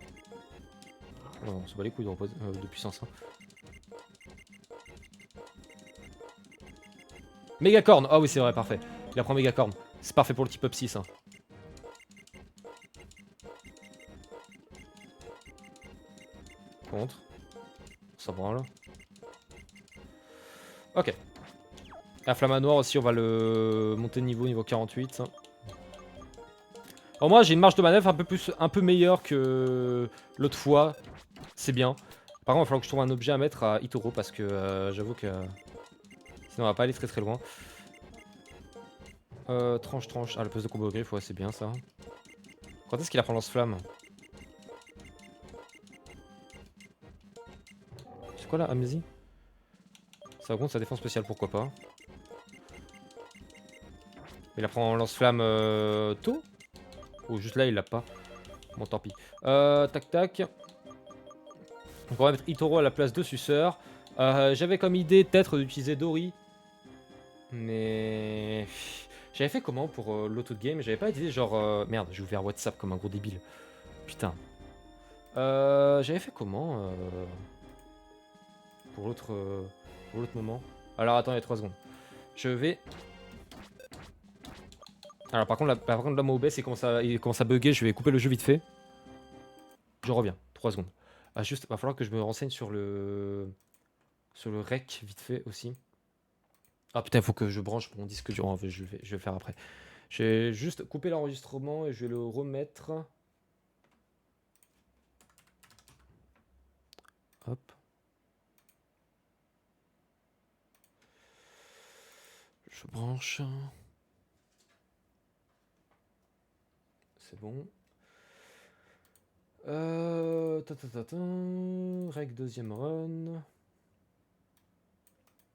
Oh non, on se bat les couilles de puissance. Hein. Mégacorn, ah oui c'est vrai, parfait. Il apprend Mégacorn. C'est parfait pour le type up 6. Hein. Contre. Ça branle. Ok. La flamme noire aussi, on va le monter de niveau 48. Alors moi j'ai une marge de manœuvre un peu meilleure que l'autre fois. C'est bien. Par contre, il va falloir que je trouve un objet à mettre à Itoro parce que j'avoue que sinon on va pas aller très loin. Tranche. Ah, le poste de combo au griffe, ouais, c'est bien ça. Quand est-ce qu'il apprend lance-flamme? C'est quoi là, Amnésie? Ça augmente sa défense spéciale, pourquoi pas. Il apprend lance-flamme tôt? Ou juste là, il l'a pas. Bon, tant pis. Tac. Donc on va mettre Itoro à la place de Suceur. J'avais comme idée peut-être d'utiliser Dori. Mais... J'avais fait comment pour l'auto de game? J'avais pas utilisé genre... Merde, j'ai ouvert WhatsApp comme un gros débile. Putain. J'avais fait comment pour l'autre moment? Alors attendez 3 secondes. Je vais... Alors par contre là mon OBS il commence à bugger, je vais couper le jeu vite fait. Je reviens, 3 secondes. Ah juste, va falloir que je me renseigne sur le rec vite fait aussi. Ah putain, il faut que je branche mon disque dur, je vais le faire après. Je vais juste couper l'enregistrement et je vais le remettre. Hop. Je branche. C'est bon. Rec deuxième run.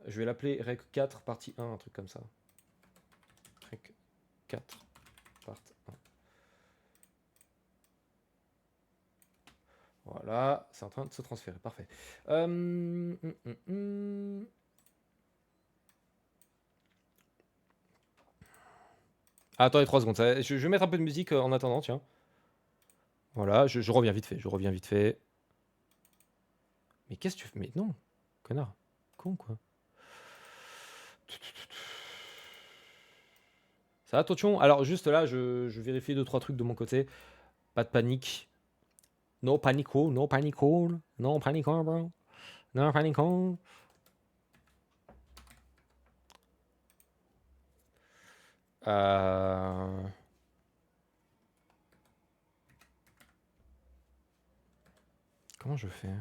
Je vais l'appeler Rec 4 partie 1, un truc comme ça. Rec 4 partie 1. Voilà, c'est en train de se transférer, parfait. Ah, attendez 3 secondes, je vais mettre un peu de musique en attendant, tiens. Voilà, je reviens vite fait, Mais qu'est-ce que tu fais? Mais non, connard. Con, quoi. Ça va, Totion? Alors, juste là, je vérifie 2-3 trucs de mon côté. Pas de panique. No panico, no panico. No panico, bro. No panico. Comment je fais?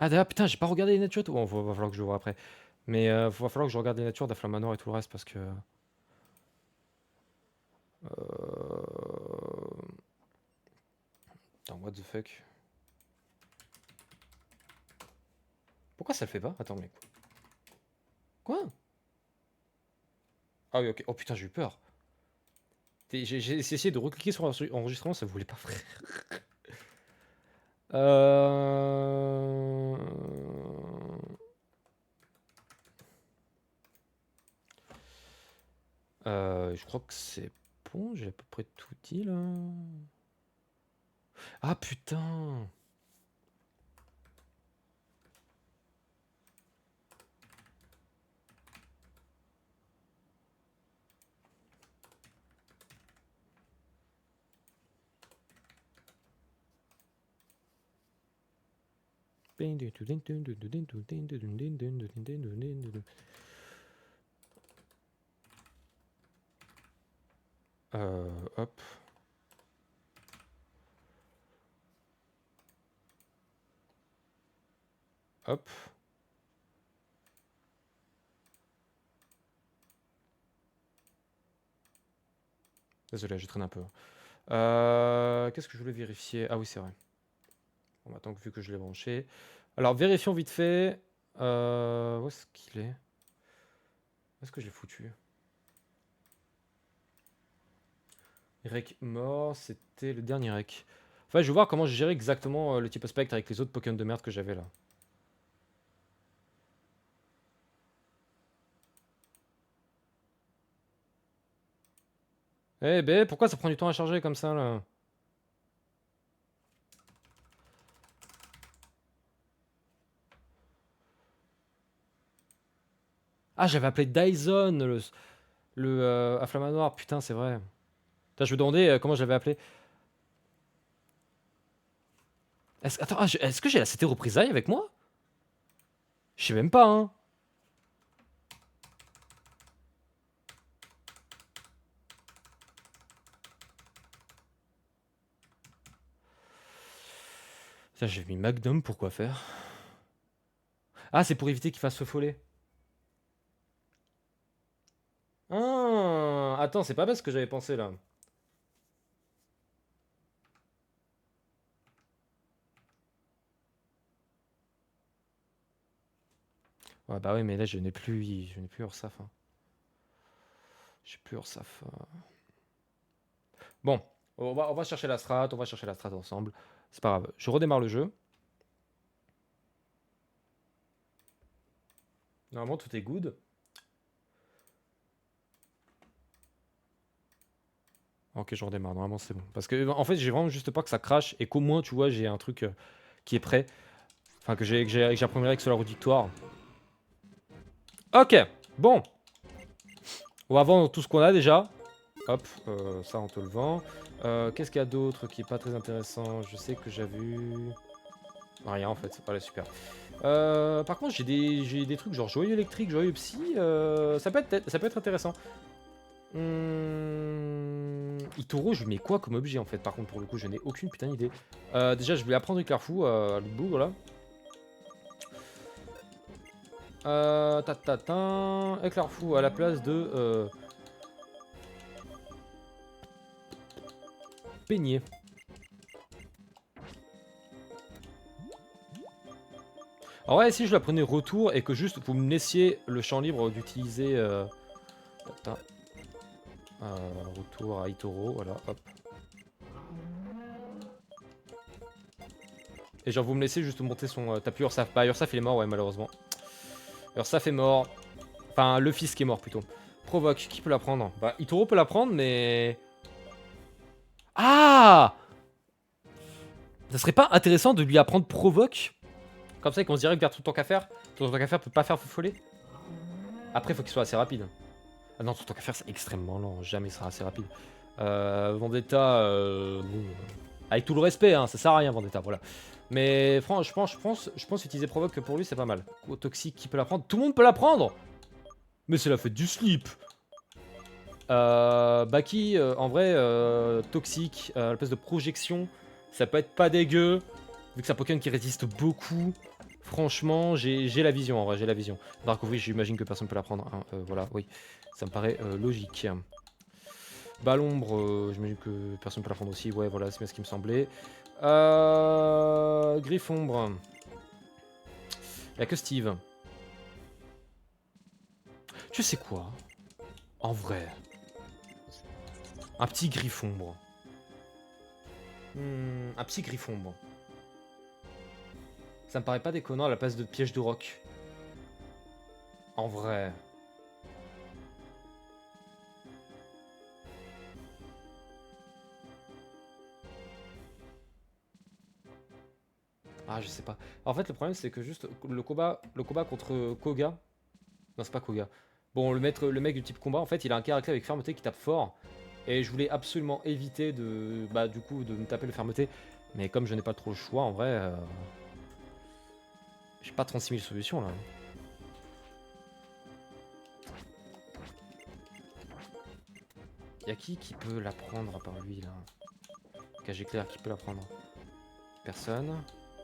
Ah d'ailleurs, putain, j'ai pas regardé les natures et tout. Bon, va falloir que je le vois après. Mais va falloir que je regarde les natures d'Aflamanor et tout le reste parce que... Attends, what the fuck? Pourquoi ça le fait pas? Attends, mais... Quoi? Ah oui, ok. Oh putain, j'ai eu peur. J'ai essayé de recliquer sur l'enregistrement, ça voulait pas, frère. Euh... Je crois que c'est bon, j'ai à peu près tout dit là. Ah putain! Hop. Hop. Désolé, je traîne un peu. Qu'est-ce que je voulais vérifier? Ah oui, c'est vrai. Bon, maintenant que vu que je l'ai branché. Alors, vérifions vite fait. Où est-ce qu'il est? Où est-ce que je l'ai foutu? Rec mort, c'était le dernier rec. Enfin, je vais voir comment je gérais exactement le type spectre avec les autres Pokémon de merde que j'avais là. Eh ben, pourquoi ça prend du temps à charger comme ça là? Ah, j'avais appelé Dyson le Afflamanoir, putain, c'est vrai. Putain, je me demandais comment je l'avais appelé. Attends, est-ce que j'ai la CT représailles avec moi? Je sais même pas, hein. Putain, j'ai mis Magnum, pourquoi faire? Ah, c'est pour éviter qu'il fasse feu follet. Ah, attends, c'est pas bête ce que j'avais pensé là. Ouais, bah oui, mais là je n'ai plus Ursaf. Hein. J'ai plus Ursaf. Bon, on va chercher la strat, ensemble. C'est pas grave. Je redémarre le jeu. Normalement tout est good. Ok, je redémarre. Normalement c'est bon. Parce que en fait j'ai vraiment juste pas que ça crache et qu'au moins tu vois j'ai un truc qui est prêt. Enfin que j'ai un premier avec sur la route victoire. Ok, bon. On va vendre tout ce qu'on a déjà. Hop, ça on te le vend. Qu'est-ce qu'il y a d'autre qui est pas très intéressant? Je sais que j'avais eu... Rien en fait, voilà super. Par contre j'ai des trucs genre joyeux électrique, joyeux psy, ça peut être intéressant. Itoro je lui mets quoi comme objet en fait? Par contre pour le coup je n'ai aucune putain d'idée. Déjà je vais apprendre Éclairfou à l'autre bout voilà. Éclairfou à la place de Peigné. Alors ouais, si je la prenais retour et que juste vous me laissiez le champ libre d'utiliser... retour à Itoro, voilà, hop. Et genre vous me laissez juste monter son... T'as plus Ursaf. Bah Ursaf il est mort, ouais, malheureusement. Ursaf est mort. Enfin, le fils qui est mort plutôt. Provoque, qui peut la prendre? Bah Itoro peut la prendre, mais... Ah! Ça serait pas intéressant de lui apprendre provoque? Comme ça, il se direct vers tout le temps qu'à faire. Tout le temps qu'à faire peut pas faire fofoler. Après, il faut qu'il soit assez rapide. Ah non, tout le temps qu'à faire, c'est extrêmement lent. Jamais il sera assez rapide. Vendetta, bon, avec tout le respect, hein, ça sert à rien, Vendetta, voilà. Mais franchement, je pense utiliser provoque pour lui, c'est pas mal. Toxique, qui peut la prendre? Tout le monde peut la prendre! Mais c'est la fête du slip! Baki, en vrai, toxique, à la place de projection, ça peut être pas dégueu, vu que c'est un Pokémon qui résiste beaucoup. Franchement, j'ai la vision, en vrai, j'ai la vision. Dark oui, j'imagine que personne peut la prendre, hein, voilà, oui, ça me paraît logique. Balombre, j'imagine que personne peut la prendre aussi, ouais, voilà, c'est bien ce qui me semblait. Griffombre. Y'a que Steve. Tu sais quoi? En vrai. Un petit Griffombre. Un petit Griffombre. Ça me paraît pas déconnant à la place de piège de roc. En vrai. Ah, je sais pas. En fait, le problème, c'est que juste le combat contre Koga. Non, c'est pas Koga. Bon, le mec du type combat, en fait, il a un caractère avec fermeté qui tape fort. Et je voulais absolument éviter de, du coup, de me taper le fermeté. Mais comme je n'ai pas trop le choix, en vrai, j'ai pas 36 000 solutions là. Y'a qui peut la prendre à part lui là? KG Claire, qui peut la prendre? Personne.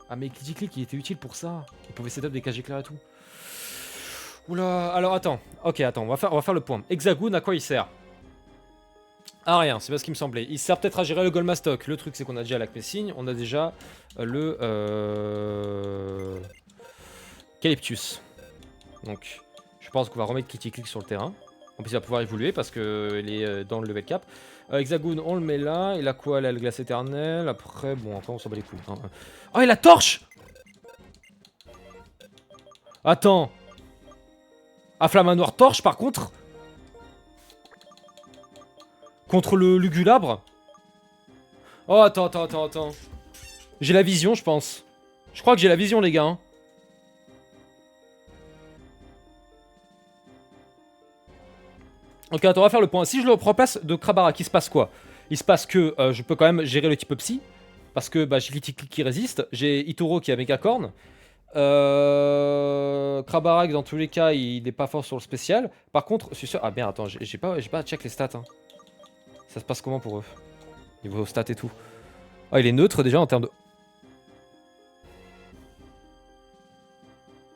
Ah mais Click il était utile pour ça. Il pouvait setup des KG Claire et tout. Oula, alors attends. Ok, attends, on va faire le point. Hexagoon, à quoi il sert? Ah rien, c'est pas ce qui me semblait. Il sert peut-être à gérer le Golmastock. Le truc c'est qu'on a déjà l'Acmessigne, on a déjà le Calyptus. Donc je pense qu'on va remettre Kitty Click sur le terrain. En plus il va pouvoir évoluer parce qu'il est dans le level cap. Hexagoon on le met là. Il a quoi là? Le glace éternel. Après bon encore on s'en bat les couilles. Hein. Oh il a torche. Attends. À Flamanoir torche par contre. Contre le Lugulabre. Oh attends. J'ai la vision je pense. Je crois que j'ai la vision les gars. Hein. Ok, attends, on va faire le point. Si je le remplace de Krabarak, il se passe quoi? Il se passe que je peux quand même gérer le type Psy. Parce que j'ai Litiklik qui résiste. J'ai Itoro qui a Megacorn. Krabarak, dans tous les cas, il n'est pas fort sur le spécial. Par contre, je suis sûr. Ah merde, attends, j'ai pas à check les stats. Hein. Ça se passe comment pour eux? Niveau stats et tout. Ah, il est neutre déjà en termes de.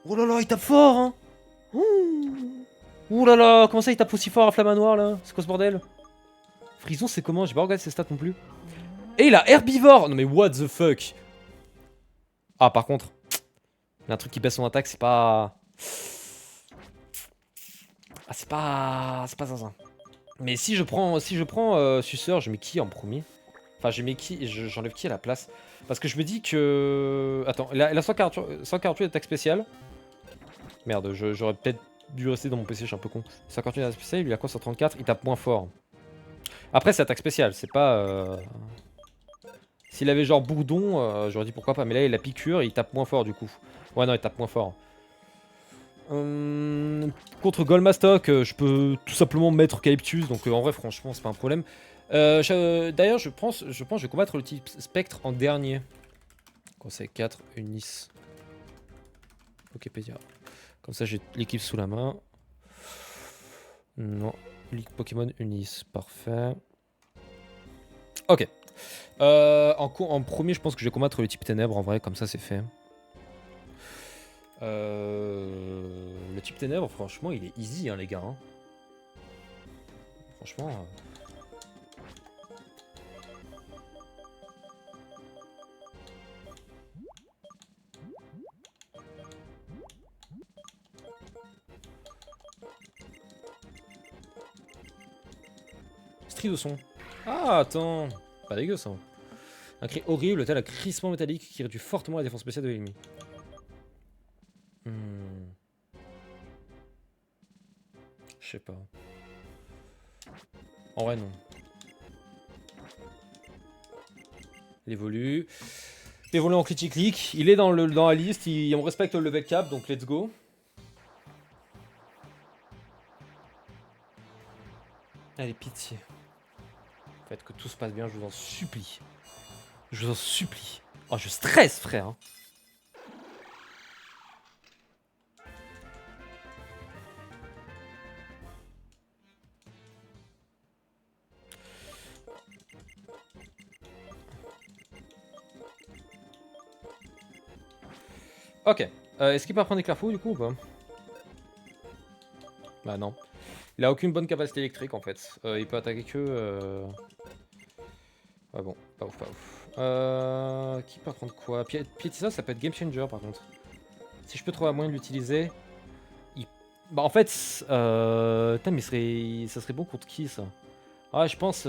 Oh là là, il tape fort, hein! Ouh là là, comment ça il tape aussi fort à Flamanoir là? C'est quoi ce bordel? Frison, c'est comment? J'ai pas regardé ses stats non plus. Et il a herbivore! Non mais what the fuck? Ah, par contre, il y a un truc qui baisse son attaque, c'est pas. Ah, c'est pas. C'est pas ça. Mais si je prends Suceur, je mets qui en premier? Enfin, je mets qui? J'enlève qui à la place? Parce que je me dis que. Attends, il a 148 d'attaque spéciale. Merde, j'aurais peut-être dû rester dans mon PC, je suis un peu con. 148 d'attaque spéciale, il a quoi 134? Il tape moins fort. Après, c'est attaque spéciale, c'est pas. S'il avait genre Bourdon, j'aurais dit pourquoi pas. Mais là, il a piqûre et il tape moins fort du coup. Ouais, non, il tape moins fort. Contre Golmastock, je peux tout simplement mettre Calyptus. Donc en vrai, franchement, c'est pas un problème. D'ailleurs, je pense que je vais combattre le type Spectre en dernier. Conseil 4, Unis. Wikipédia. Comme ça, j'ai l'équipe sous la main. Non. Ligue Pokémon Unis. Parfait. Ok. En premier, je pense que je vais combattre le type Ténèbres en vrai, comme ça c'est fait. Le type Ténèbres, franchement, il est easy, hein, les gars. Hein. Franchement. Stridosson. Ah, attends. Pas dégueu ça. Un cri horrible, tel un crissement métallique qui réduit fortement la défense spéciale de l'ennemi. Je sais pas. En vrai, non. Il évolue. Évoluer en critique-click. Il est dans la liste. On respecte le level cap, donc let's go. Allez, pitié. Faites que tout se passe bien, je vous en supplie. Je vous en supplie. Oh, je stresse, frère. Hein. Ok. Est-ce qu'il peut apprendre éclairfou du coup ou pas? Bah non. Il a aucune bonne capacité électrique en fait. Il peut attaquer que... Ah bon, pas ouf, pas ouf. Qui peut apprendre quoi? Piétissa, ça peut être game changer par contre. Si je peux trouver un moyen de l'utiliser... Bah en fait... Putain mais ça serait bon contre qui ça? Ah je pense...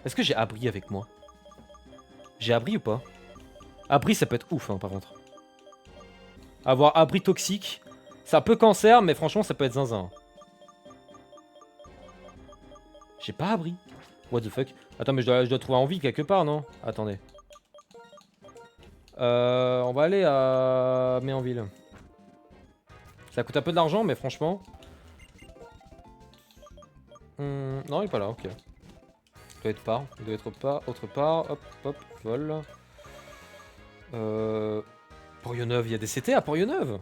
Est-ce que j'ai abri avec moi? J'ai abri ou pas? Abri ça peut être ouf hein, par contre. Avoir abri toxique, ça peut cancer mais franchement ça peut être zinzin. J'ai pas abri. What the fuck? Attends mais je dois trouver en vie quelque part non? Attendez. On va aller à Méanville. Ça coûte un peu d'argent mais franchement... Non il est pas là, ok. Il doit être pas. Il doit être pas. Autre part. Hop, hop, vol. Port-Yoneuve, il y a des CT à Port-Yoneuve?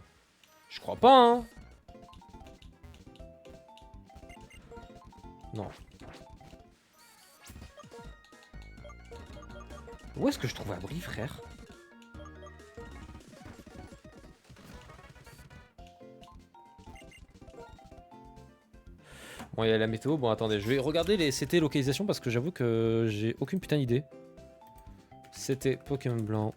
Je crois pas, hein. Non. Où est-ce que je trouve abri, frère? Bon, il y a la météo. Bon, attendez, je vais regarder les CT localisation parce que j'avoue que j'ai aucune putain d'idée. CT Pokémon blanc.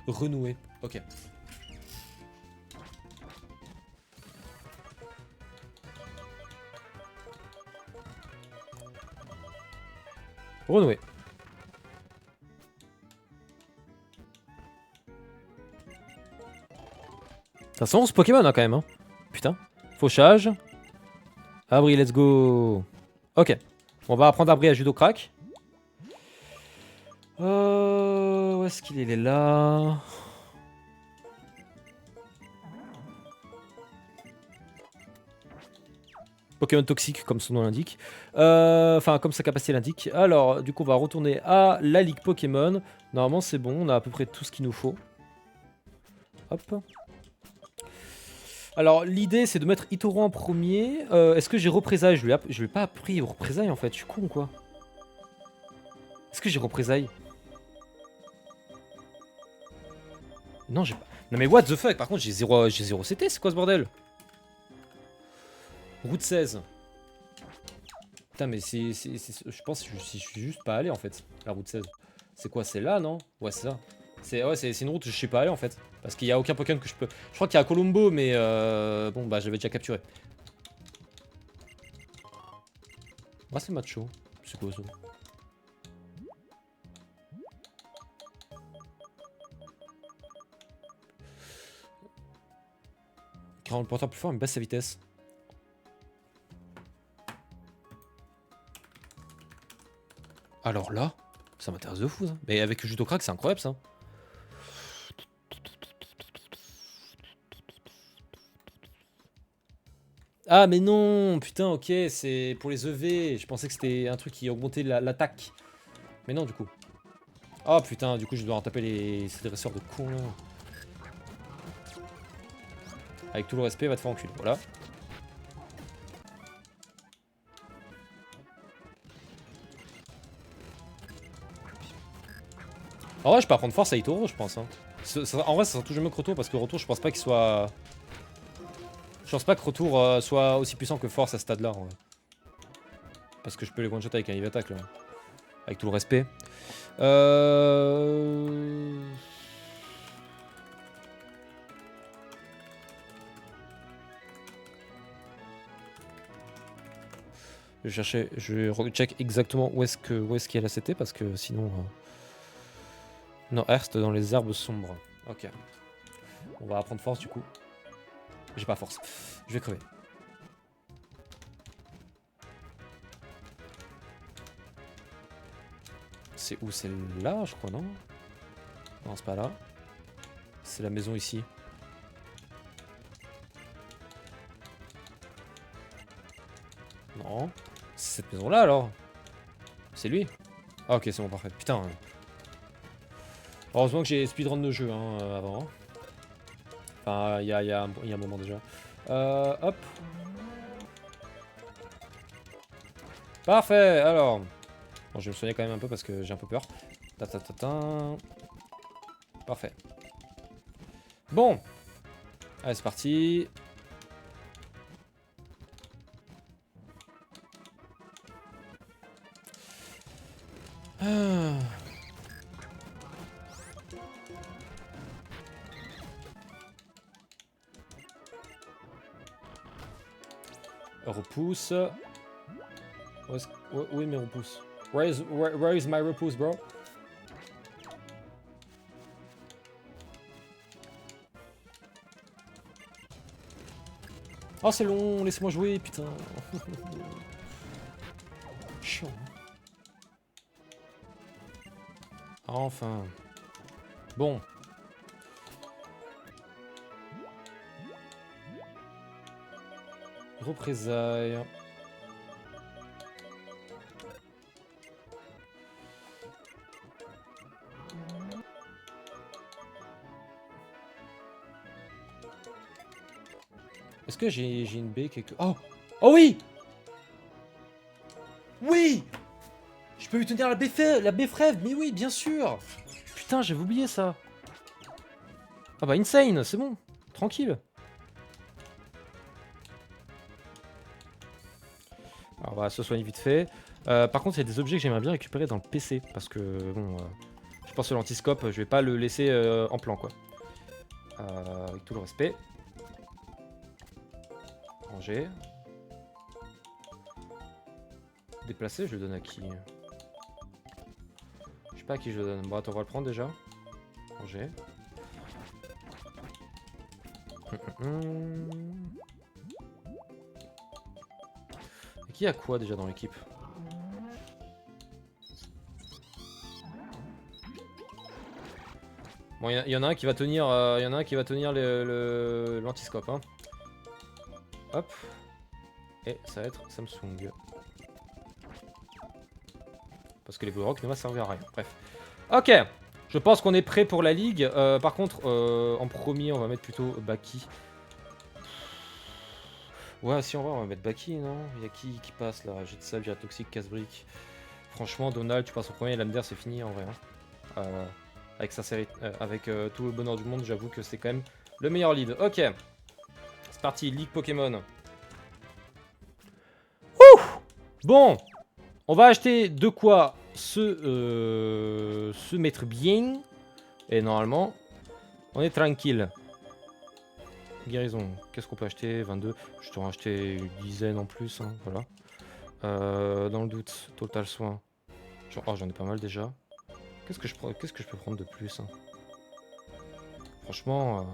Renouer. Ok. Renouer. Ça sent ce Pokémon hein, quand même. Hein. Putain. Fauchage. Abri, let's go. Ok. On va apprendre Abri à Judo Crack. Où est-ce qu'il est? Il est là. Pokémon toxique, comme son nom l'indique. Enfin, comme sa capacité l'indique. Alors, du coup, on va retourner à la Ligue Pokémon. Normalement, c'est bon. On a à peu près tout ce qu'il nous faut. Hop. Alors, l'idée, c'est de mettre Itoro en premier. Est-ce que j'ai représailles? Je lui ai pas appris représailles, en fait. Je suis con, quoi. Est-ce que j'ai représailles? Non, j'ai pas... Non, mais what the fuck? Par contre, j'ai 0 CT. C'est quoi ce bordel? Route 16. Putain, mais je pense que je suis juste pas allé en fait, la route 16. C'est quoi? C'est là, non? Ouais, c'est ça. C'est une route que je suis pas allé en fait. Parce qu'il y a aucun Pokémon que je peux. Je crois qu'il y a Colombo, mais bon, bah j'avais déjà capturé. Ah, c'est macho. C'est quoi ça? Qui rend le porteur plus fort mais baisse sa vitesse. Alors là, ça m'intéresse de fou ça. Mais avec le Judo Crack, c'est incroyable ça. Ah mais non, putain, ok, c'est pour les EV. Je pensais que c'était un truc qui augmentait l'attaque. Mais non, du coup. Oh putain, du coup, je dois en taper ces dresseurs de cons là. Avec tout le respect, va te faire enculer, voilà. En vrai, je peux apprendre force à Itoro, je pense. Hein. En vrai, ça sera toujours mieux que Retour parce que Retour, je pense pas qu'il soit. Je pense pas que Retour soit aussi puissant que Force à ce stade-là. Ouais. Parce que je peux les one-shot avec un Heavy Attack là. Avec tout le respect. Je cherchais, je recheck exactement où est-ce qu'il y a la CT parce que sinon. Non, Hearst dans les herbes sombres. Ok. On va apprendre force du coup. J'ai pas force. Je vais crever. C'est où? C'est là, je crois, non? Non, c'est pas là. C'est la maison ici. Non. C'est cette maison-là, alors. C'est lui. Ah, ok, c'est bon, parfait. Putain. Heureusement que j'ai speedrun de jeu, hein, avant. Hein. Enfin, il y a un moment déjà. Hop. Parfait, alors. Bon, je vais me soigner quand même un peu parce que j'ai un peu peur. Ta ta ta ta. Parfait. Bon. Allez, c'est parti. Ah. Repousse. Où est mes repousses? Where is my repousse, bro? Oh, c'est long, laissez-moi jouer, putain. Chiant. Enfin. Bon. Représailles. Est-ce que j'ai une baie quelque... Oh! Oh oui! Oui! Je peux lui tenir la baie frève, mais oui, bien sûr! Putain, j'avais oublié ça. Ah bah insane, c'est bon. Tranquille. Alors on va se soigner vite fait. Par contre, il y a des objets que j'aimerais bien récupérer dans le PC. Parce que, bon, je pense que l'antiscope, je vais pas le laisser en plan, quoi. Avec tout le respect. Ranger. Déplacer, je le donne à qui? Je sais pas à qui je le donne. Bon, attends, on va le prendre déjà. Ranger. Et qui a quoi déjà dans l'équipe? Bon, il y en a un qui va tenir, l'antiscope, hein. Hop. Et ça va être Samsung. Parce que les Bloodrock ne va servir à rien. Bref. Ok. Je pense qu'on est prêt pour la ligue. Par contre, en premier, on va mettre plutôt Baki. Ouais, si on va mettre Baki, non? Il y a qui passe là? Jet de sable, Jet toxique, casse-brique. Franchement, Donald, tu passes au premier, Lamder, c'est fini en vrai. Hein. Avec sa série, avec tout le bonheur du monde, j'avoue que c'est quand même le meilleur lead. Ok. C'est parti, Ligue Pokémon. Ouh! Bon. On va acheter de quoi se mettre bien. Et normalement, on est tranquille. Guérison, qu'est-ce qu'on peut acheter? 22. Je t'aurais acheté une dizaine en plus, hein, voilà. Dans le doute, total soin. Oh, j'en ai pas mal déjà. Qu'est-ce que je peux prendre de plus, hein? Franchement...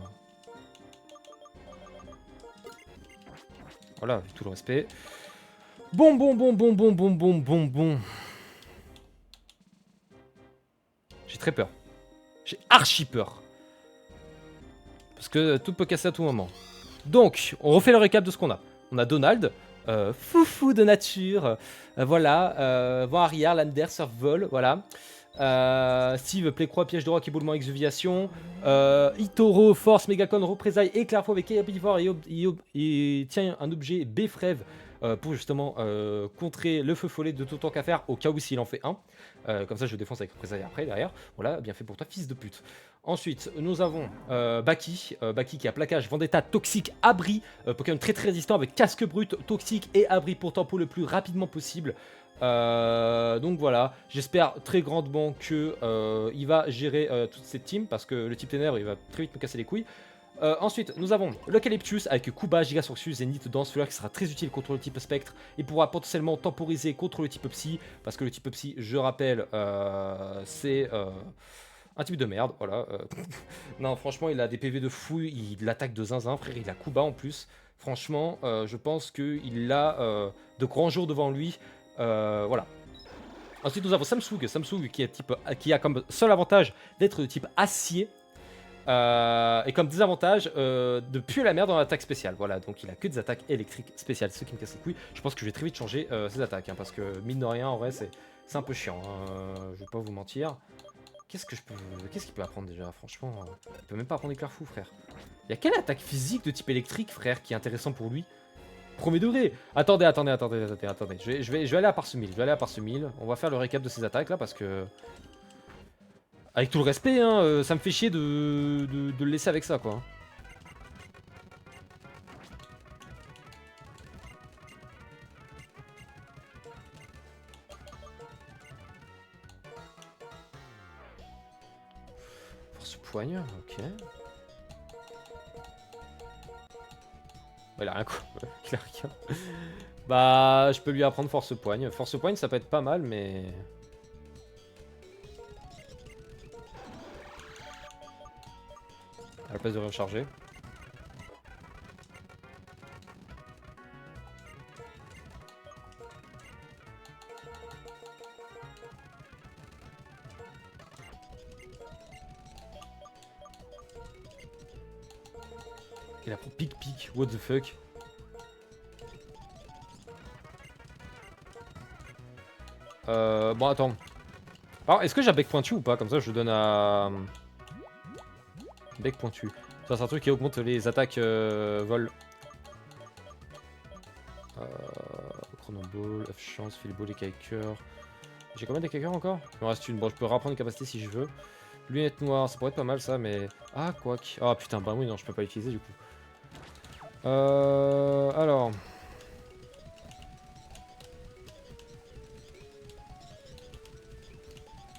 Voilà, avec tout le respect. Bon. J'ai très peur. J'ai archi peur. Parce que tout peut casser à tout moment. Donc, on refait le récap de ce qu'on a. On a Donald, foufou de nature, voilà, Vent arrière, Lander, Surf Vol, voilà. Steve, Plécroix, Piège de Rock, Éboulement, Exuviation. Itoro, Force, Mégacon, Représailles, Éclair Fauve et Herbivore et tient un objet Béfrève pour justement contrer le feu follet de tout temps qu'à faire au cas où s'il en fait un. Comme ça je défonce avec Représailles après derrière. Voilà, bien fait pour toi, fils de pute. Ensuite, nous avons Baki, Baki qui a plaquage, Vendetta, Toxique, Abri, Pokémon très résistant avec Casque Brut, Toxique et Abri pour tempo le plus rapidement possible. Donc voilà, j'espère très grandement que il va gérer toute cette team parce que le type Ténèbres il va très vite me casser les couilles. Ensuite, nous avons l'Eucalyptus avec Kuba, Gigasorxus, Zénith, Danse Fleur qui sera très utile contre le type Spectre et pourra potentiellement temporiser contre le type Psy parce que le type Psy, je rappelle, c'est Un type de merde, voilà. Non, franchement, il a des PV de fou, il attaque de zinzin, frère, il a coup bas en plus. Franchement, je pense qu'il a de grands jours devant lui. Voilà. Ensuite, nous avons Samsung. Samsung qui a comme seul avantage d'être de type acier. Et comme désavantage, de puer la merde dans l'attaque spéciale. Voilà, donc il a que des attaques électriques spéciales, ce qui me casse les couilles. Je pense que je vais très vite changer ses attaques, hein, parce que mine de rien, en vrai, c'est un peu chiant. Je vais pas vous mentir. Qu'est-ce qu'il peut apprendre déjà? Franchement, il peut même pas apprendre éclair fou, frère. Il y a quelle attaque physique de type électrique, frère, qui est intéressant pour lui? Premier degré. Attendez. Je vais aller à Parsemille. On va faire le récap de ces attaques là parce que. Avec tout le respect, hein, ça me fait chier de le laisser avec ça, quoi. Force poigne, ok. Il a rien quoi. Il a rien. Bah, je peux lui apprendre force poigne. Force poigne, ça peut être pas mal, mais. À la place de recharger. Il apprend pic, what the fuck. Bon, attends. Alors, est-ce que j'ai un bec pointu ou pas? Comme ça, je donne à. Bec pointu. Ça, c'est un truc qui augmente les attaques vol. Chronoball, F chance, Philiball, les kikers. J'ai combien de kikers encore? Il me reste une. Bon, je peux reprendre une capacité si je veux. Lunettes noires, ça pourrait être pas mal ça, mais. Ah, quoique. Ah putain, bah oui, non, je peux pas l'utiliser du coup. Alors.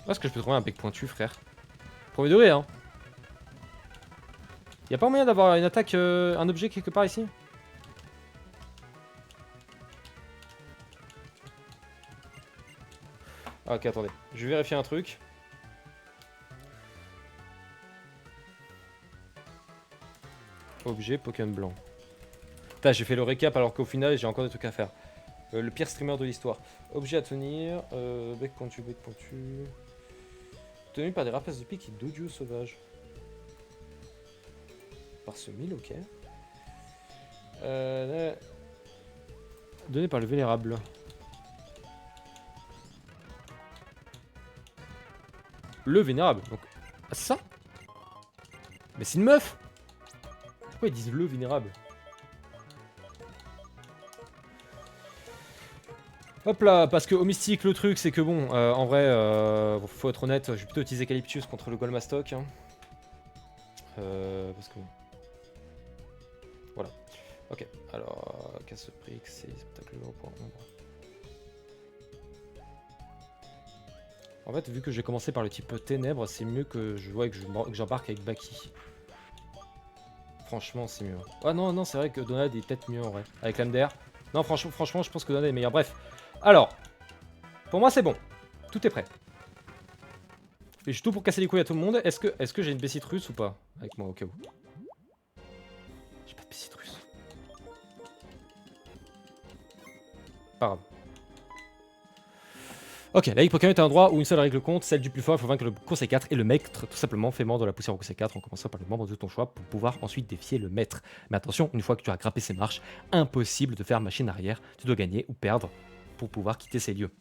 Est-ce que je peux trouver un bec pointu, frère? Premier degré, hein. Y'a pas moyen d'avoir une attaque, un objet quelque part ici? Ah, ok, attendez. Je vais vérifier un truc. Objet, Pokémon blanc. Putain, j'ai fait le récap alors qu'au final, j'ai encore des trucs à faire. Le pire streamer de l'histoire. Objet à tenir, bec pointu. Tenu par des rapaces de pique et d'audio sauvage. Par ce mille, ok. Donné par le vénérable. Le vénérable, donc. Ah, c'est ça? Mais c'est une meuf! Pourquoi ils disent le vénérable? Hop là, parce que au mystique, le truc, c'est que bon, en vrai, faut être honnête, je vais plutôt utiliser Calyptus contre le Golmastoc. Hein. Parce que bon. Voilà. Ok, alors, Casse-Prix, c'est spectacle pour ombre. En fait, vu que j'ai commencé par le type ténèbres, c'est mieux que j'embarque avec Baki. Franchement, c'est mieux. Ah non, c'est vrai que Donald est peut-être mieux en vrai. Avec l'AMDR. Non, franchement, je pense que Donald est meilleur. Bref. Alors, pour moi, c'est bon. Tout est prêt. Et je suis tout pour casser les couilles à tout le monde. Est-ce que j'ai une Bessite russe ou pas? Avec moi, au cas où. J'ai pas de Bessite russe. Pas grave. Ok, la Ligue Pokémon est un endroit où une seule règle compte, celle du plus fort. Il faut vaincre le conseil 4 et le maître, tout simplement. Fais mordre la poussière au conseil 4 en commençant par le membre de ton choix pour pouvoir ensuite défier le maître. Mais attention, une fois que tu as grimpé ces marches, impossible de faire machine arrière. Tu dois gagner ou perdre pour pouvoir quitter ces lieux.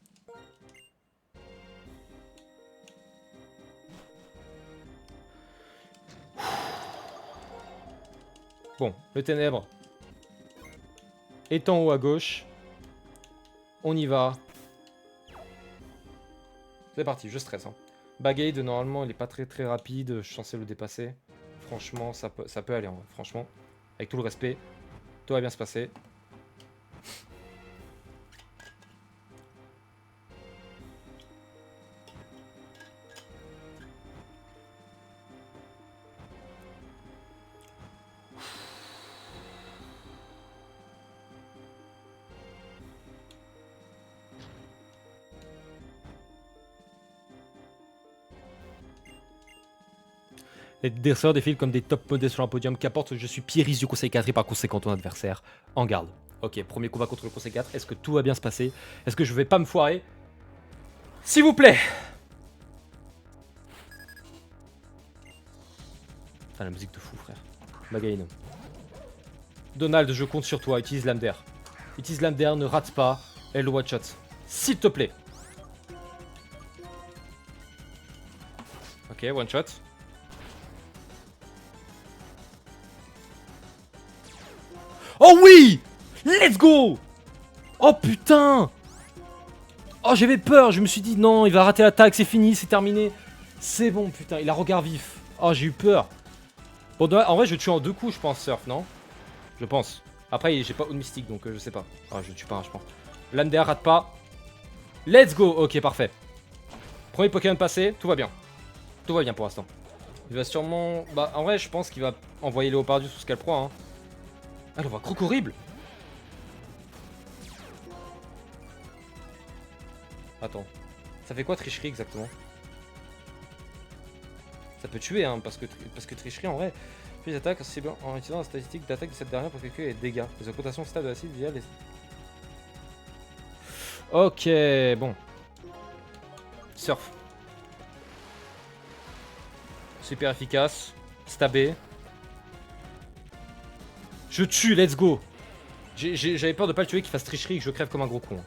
Bon, le ténèbre est en haut à gauche. On y va. C'est parti, je stresse. Hein. Bagade, normalement, il est pas très rapide. Je suis censé le dépasser. Franchement, ça peut aller. Hein. Franchement, avec tout le respect, tout va bien se passer. Les dresseurs défilent comme des top modèles sur un podium. Qu'importe, je suis Pieris du Conseil 4 et par conséquent ton adversaire en garde. Ok, premier combat contre le Conseil 4. Est-ce que tout va bien se passer? Est-ce que je vais pas me foirer? S'il vous plaît. Putain, la musique de fou, frère. Magaïno. Donald, je compte sur toi. Utilise l'âme d'air. Utilise l'âme d'air, ne rate pas. Elle le one shot. S'il te plaît. Ok, one shot. Oh oui! Let's go! Oh putain! Oh, j'avais peur, je me suis dit non, il va rater l'attaque, c'est fini, c'est terminé. C'est bon, putain, il a regard vif. Oh, j'ai eu peur. Bon, en vrai, je le tue en 2 coups, je pense, Surf, non? Je pense. Après, j'ai pas Haut Mystique, donc je sais pas. Ah, je le tue pas, je pense. L'âme d'air rate pas. Let's go! Ok, parfait. Premier Pokémon passé, tout va bien. Tout va bien pour l'instant. Il va sûrement... Bah, en vrai, je pense qu'il va envoyer Léopardus sous Scalproie, hein. Ah, il envoie Croc horrible! Attends. Ça fait quoi tricherie exactement? Ça peut tuer, hein, parce que tricherie en vrai. Puis attaque en utilisant la statistique d'attaque de cette dernière pour calculer les dégâts. Les augmentations stables de la cible via les. Ok, bon. Surf. Super efficace. Stabé. Je tue, let's go. J'avais peur de pas le tuer, qu'il fasse tricherie et que je crève comme un gros con.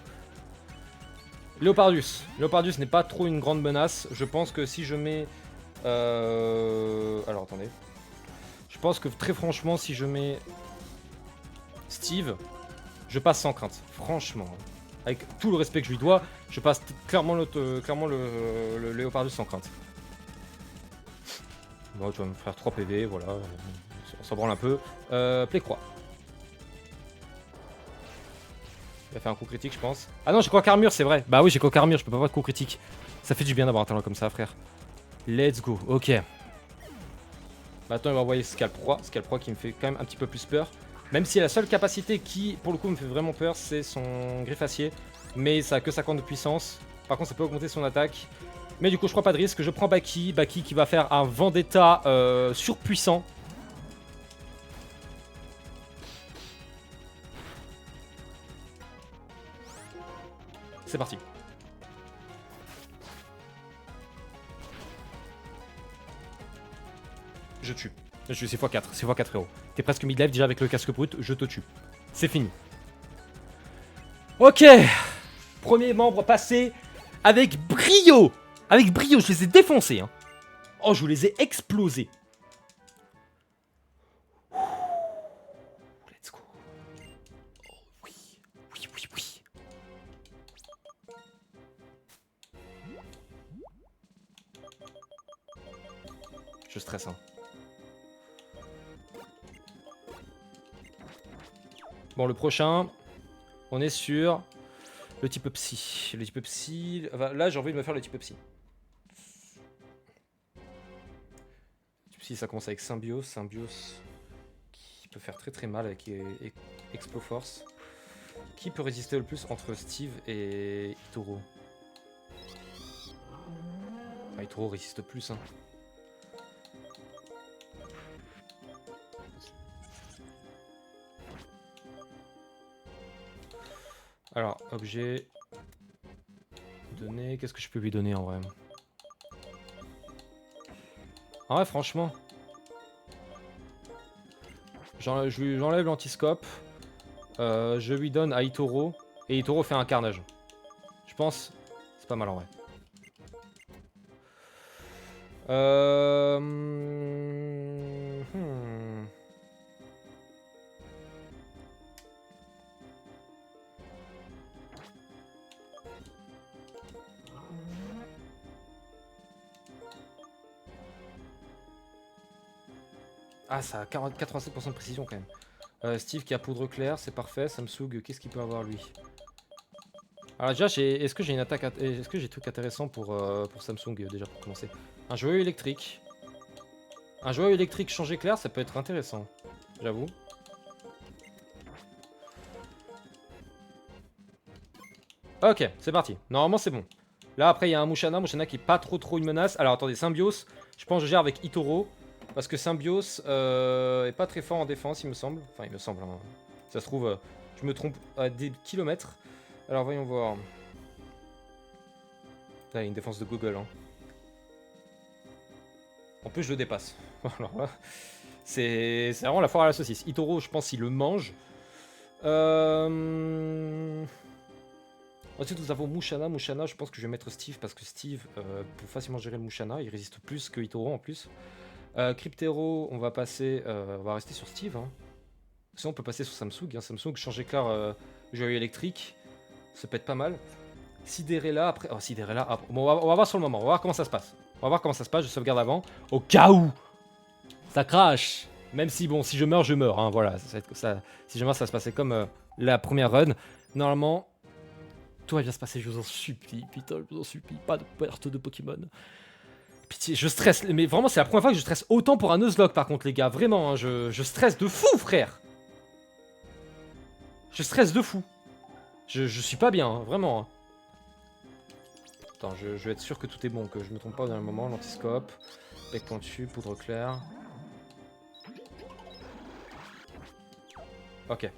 Léopardus. Léopardus n'est pas trop une grande menace. Je pense que si je mets... Alors attendez. Je pense que très franchement, si je mets Steve, je passe sans crainte. Franchement. Avec tout le respect que je lui dois, je passe clairement le Léopardus sans crainte. Bon, tu vas me faire 3 PV, voilà. On s'en branle un peu. Plécroix. Il va faire un coup critique, je pense. Ah non, j'ai Coq Armure, c'est vrai. Bah oui, j'ai Coq Armure, je peux pas avoir de coup critique. Ça fait du bien d'avoir un talent comme ça, frère. Let's go, ok. Maintenant, il va envoyer Scalproie. Scalproie qui me fait quand même un petit peu plus peur. Même si la seule capacité qui, pour le coup, me fait vraiment peur, c'est son Griffacier. Mais ça a que 50 de puissance. Par contre, ça peut augmenter son attaque. Mais du coup, je prends pas de risque. Je prends Baki. Baki qui va faire un Vendetta surpuissant. C'est parti. Je tue. Je suis x4, c'est x4 héros. T'es presque mid-life déjà avec le casque brut, je te tue. C'est fini. Ok. Premier membre passé avec brio. Avec brio, je les ai défoncés. Hein. Oh, je les ai explosés. Let's go. Oh oui, oui, oui, oui. Je stresse, hein. Bon, le prochain, on est sur le type psy. Le type psy... Enfin, là, j'ai envie de me faire le type psy. Le type psy, ça commence avec Symbios. Symbios qui peut faire très très mal avec Exploforce. Qui peut résister le plus entre Steve et Itoro? Enfin, Itoro résiste plus, hein. Alors, objet... Donner... Qu'est-ce que je peux lui donner en vrai? En vrai, franchement... J'enlève l'antiscope. Je lui donne à Itoro. Et Itoro fait un carnage. Je pense... C'est pas mal en vrai. Ah, ça a 87% de précision quand même. Steve qui a poudre claire, c'est parfait. Samsung, qu'est-ce qu'il peut avoir lui? Alors déjà, est-ce que j'ai une attaque, est-ce que j'ai des trucs intéressants pour Samsung déjà pour commencer? Un joyau électrique. Un joyau électrique changé clair, ça peut être intéressant. J'avoue. Ok, c'est parti. Normalement, c'est bon. Là, après, il y a un Musharna. Musharna qui est pas trop une menace. Alors, attendez, Symbios. Je pense que je gère avec Itoro. Parce que Symbios est pas très fort en défense, il me semble. Enfin, il me semble. Hein. Ça se trouve, je me trompe à des kilomètres. Alors, voyons voir. Là, il y a une défense de Google. Hein. En plus, je le dépasse. Alors là, c'est vraiment la foire à la saucisse. Itoro, je pense, il le mange. Ensuite, nous avons Mushanna. Mushanna, je pense que je vais mettre Steve parce que Steve peut facilement gérer le Mushanna. Il résiste plus que Itoro en plus. Cryptero, on va passer. On va rester sur Steve. Hein. Sinon, on peut passer sur Samsung. Hein. Samsung, change éclair joyau électrique. Ça peut être pas mal. Sidérella, après. Oh, Sidérella. Ah, bon, on va voir sur le moment. On va voir comment ça se passe. On va voir comment ça se passe. Je sauvegarde avant. Au cas où ça crache. Même si, bon, si je meurs, je meurs. Hein, voilà. Ça, si je meurs, ça va se passer comme la première run. Normalement, tout va bien se passer. Je vous en supplie. Putain, je vous en supplie. Pas de perte de Pokémon. Pitié, je stresse. Mais vraiment, c'est la première fois que je stresse autant pour un Nuzlocke, par contre, les gars. Vraiment, hein, je stresse de fou, frère. Je stresse de fou. Je suis pas bien, hein, vraiment. Hein. Attends, je vais être sûr que tout est bon, que je me trompe pas dans le moment. L'antiscope, bec pointu, poudre claire. Ok.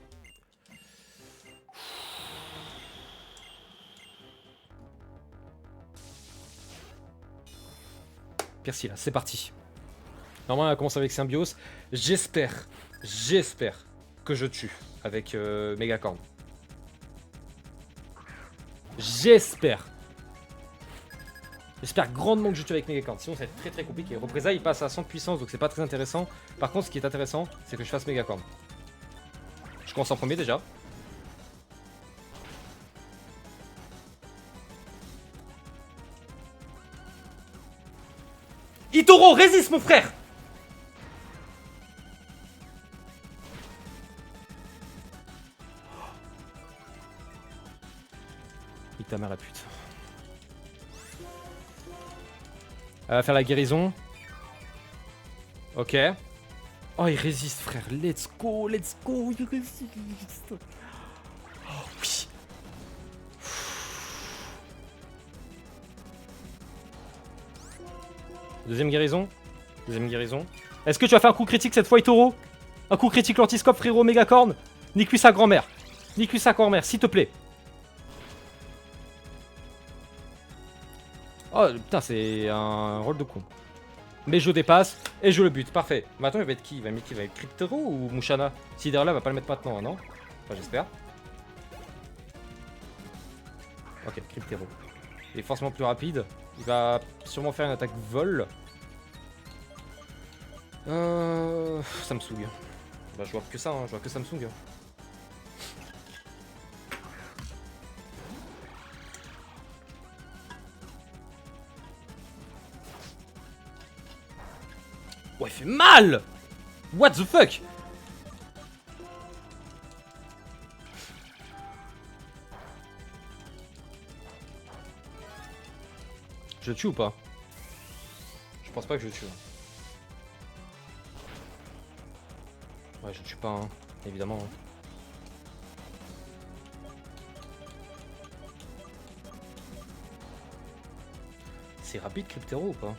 Merci là, c'est parti. Normalement, on commence avec Symbios. J'espère que je tue avec Megacorn. J'espère grandement que je tue avec Megacorn, sinon ça va être très très compliqué. Représailles il passe à 100 de puissance, donc c'est pas très intéressant. Par contre, ce qui est intéressant, c'est que je fasse Megacorn. Je commence en premier déjà. Itoro, résiste mon frère! Il ta mère la pute. Elle va faire la guérison. Ok. Oh, il résiste, frère. Let's go, il résiste. Oh, oui. Deuxième guérison. Est-ce que tu vas faire un coup critique cette fois, Itoro? Un coup critique l'antiscope, frérot, Megacorn. Nique-lui sa grand-mère, s'il te plaît. Oh putain, c'est un rôle de con. Mais je dépasse et je le bute, parfait. Maintenant, il va être qui? Il va être Cryptero ou Mushanna? Sidérella va pas le mettre maintenant, non? Enfin, j'espère. Ok, Cryptero. Il est forcément plus rapide. Il va sûrement faire une attaque vol. Samsung. Bah, je vois que ça, hein. Je vois que Samsung. Ouais, il fait mal! What the fuck? Je le tue ou pas? Je pense pas que je le tue. Ouais, je le tue pas, hein. Évidemment. Hein. C'est rapide Cryptero ou pas?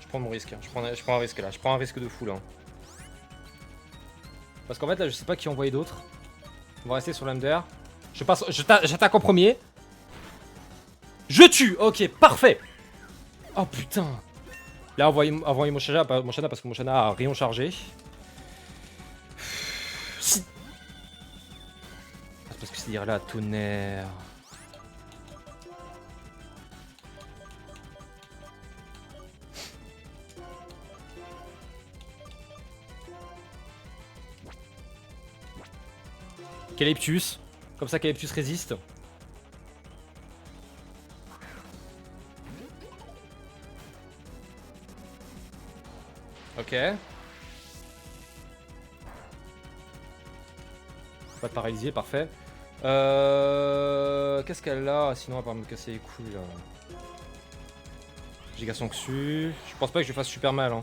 Je prends mon risque, hein. Je prends un risque là, je prends un risque de fou là. Parce qu'en fait là je sais pas qui envoyer d'autres. On va rester sur l'Under. J'attaque en premier. Je tue. Ok, parfait. Oh putain. Là envoyez Mushanna parce que Mushanna a rayon chargé. Si. C'est parce que c'est dire là tonnerre. Calyptus. Comme ça, Calyptus résiste. Ok. Pas de paralysier, parfait. Qu'est-ce qu'elle a sinon à part me casser les couilles là. Giga Sanctu. Je pense pas que je fasse super mal. Hein.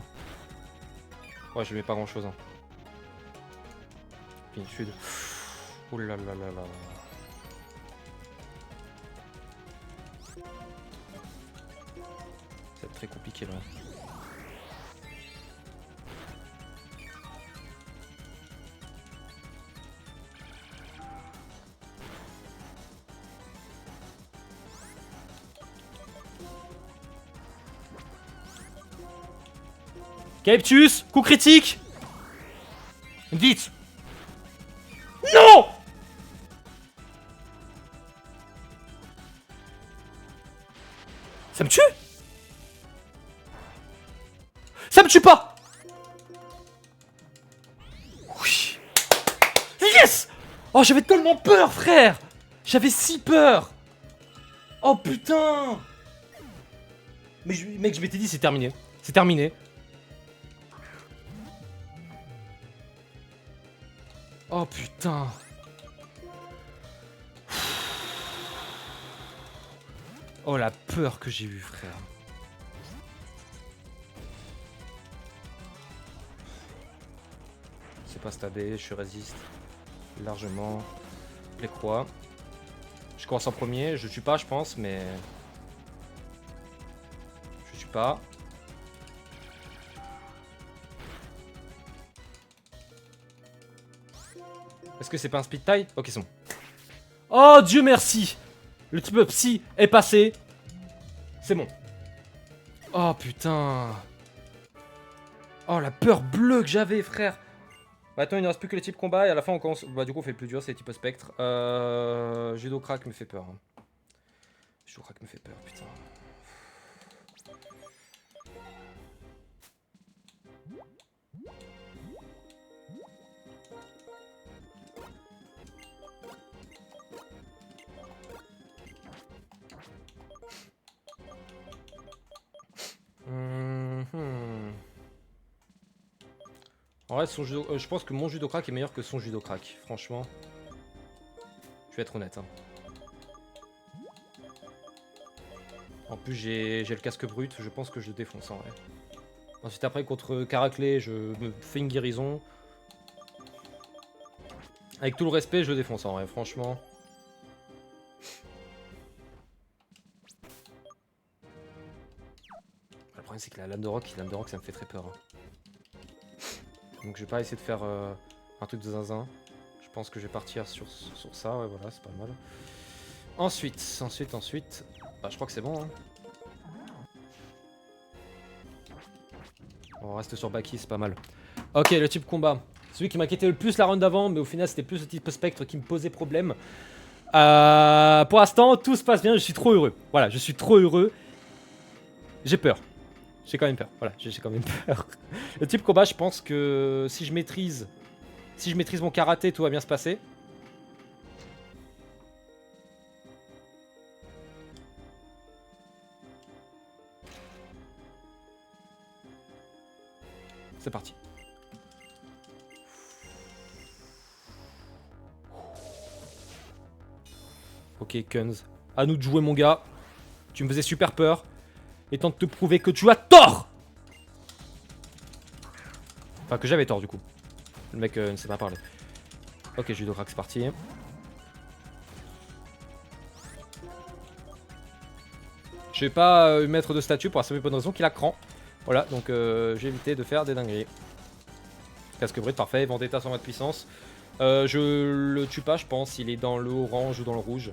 Ouais, je mets pas grand chose. Hein. Finitude. Oh là là là là. C'est très compliqué là. Calyptus, coup critique. Vite. Non. Ça me tue. Ça me tue pas. Oui. Yes. Oh, j'avais tellement peur, frère. J'avais si peur. Oh putain. Mais mec, je m'étais dit c'est terminé. C'est terminé. Oh putain. Oh la peur que j'ai eue, frère. C'est pas stabé, je résiste largement. Les croix. Je commence en premier, je tue pas je pense, mais... Je tue pas. Est-ce que c'est pas un speed tie? Ok, c'est bon. Oh Dieu merci. Le type psy est passé. C'est bon. Oh putain. Oh la peur bleue que j'avais frère. Bah, attends, il ne reste plus que les types combat et à la fin on commence... Bah du coup on fait le plus dur, c'est les types spectre. Judo crack me fait peur. Hein. Judo crack me fait peur, putain. En vrai, son judo, je pense que mon judo crack est meilleur que son judo crack, franchement. Je vais être honnête. Hein. En plus, j'ai le casque brut, je pense que je le défonce en vrai. Ensuite, après, contre Caraclé, je me fais une guérison. Avec tout le respect, je le défonce en vrai, franchement. Le problème, c'est que la lame de roc, ça me fait très peur. Hein. Donc je vais pas essayer de faire un truc de zinzin. Je pense que je vais partir sur ça, ouais voilà, c'est pas mal. Ensuite. Bah, je crois que c'est bon. Hein. On reste sur Baki, c'est pas mal. Ok, le type combat. Celui qui m'inquiétait le plus la run d'avant, mais au final c'était plus le type spectre qui me posait problème. Pour l'instant, tout se passe bien, je suis trop heureux. Voilà, je suis trop heureux. J'ai peur. J'ai quand même peur. Voilà, j'ai quand même peur. Le type combat, je pense que si je maîtrise mon karaté, tout va bien se passer. C'est parti. Ok, Kunz. À nous de jouer, mon gars. Tu me faisais super peur. Et tente de te prouver que tu as tort. Enfin, que j'avais tort, du coup. Le mec ne sait pas parler. Ok, judo crack, c'est parti. Je vais pas mettre de statut pour la simple bonne raison qu'il a cran. Voilà, donc j'ai évité de faire des dingueries. Casque brut, parfait. Vendetta 120 de puissance. Je le tue pas, je pense. Il est dans le orange ou dans le rouge.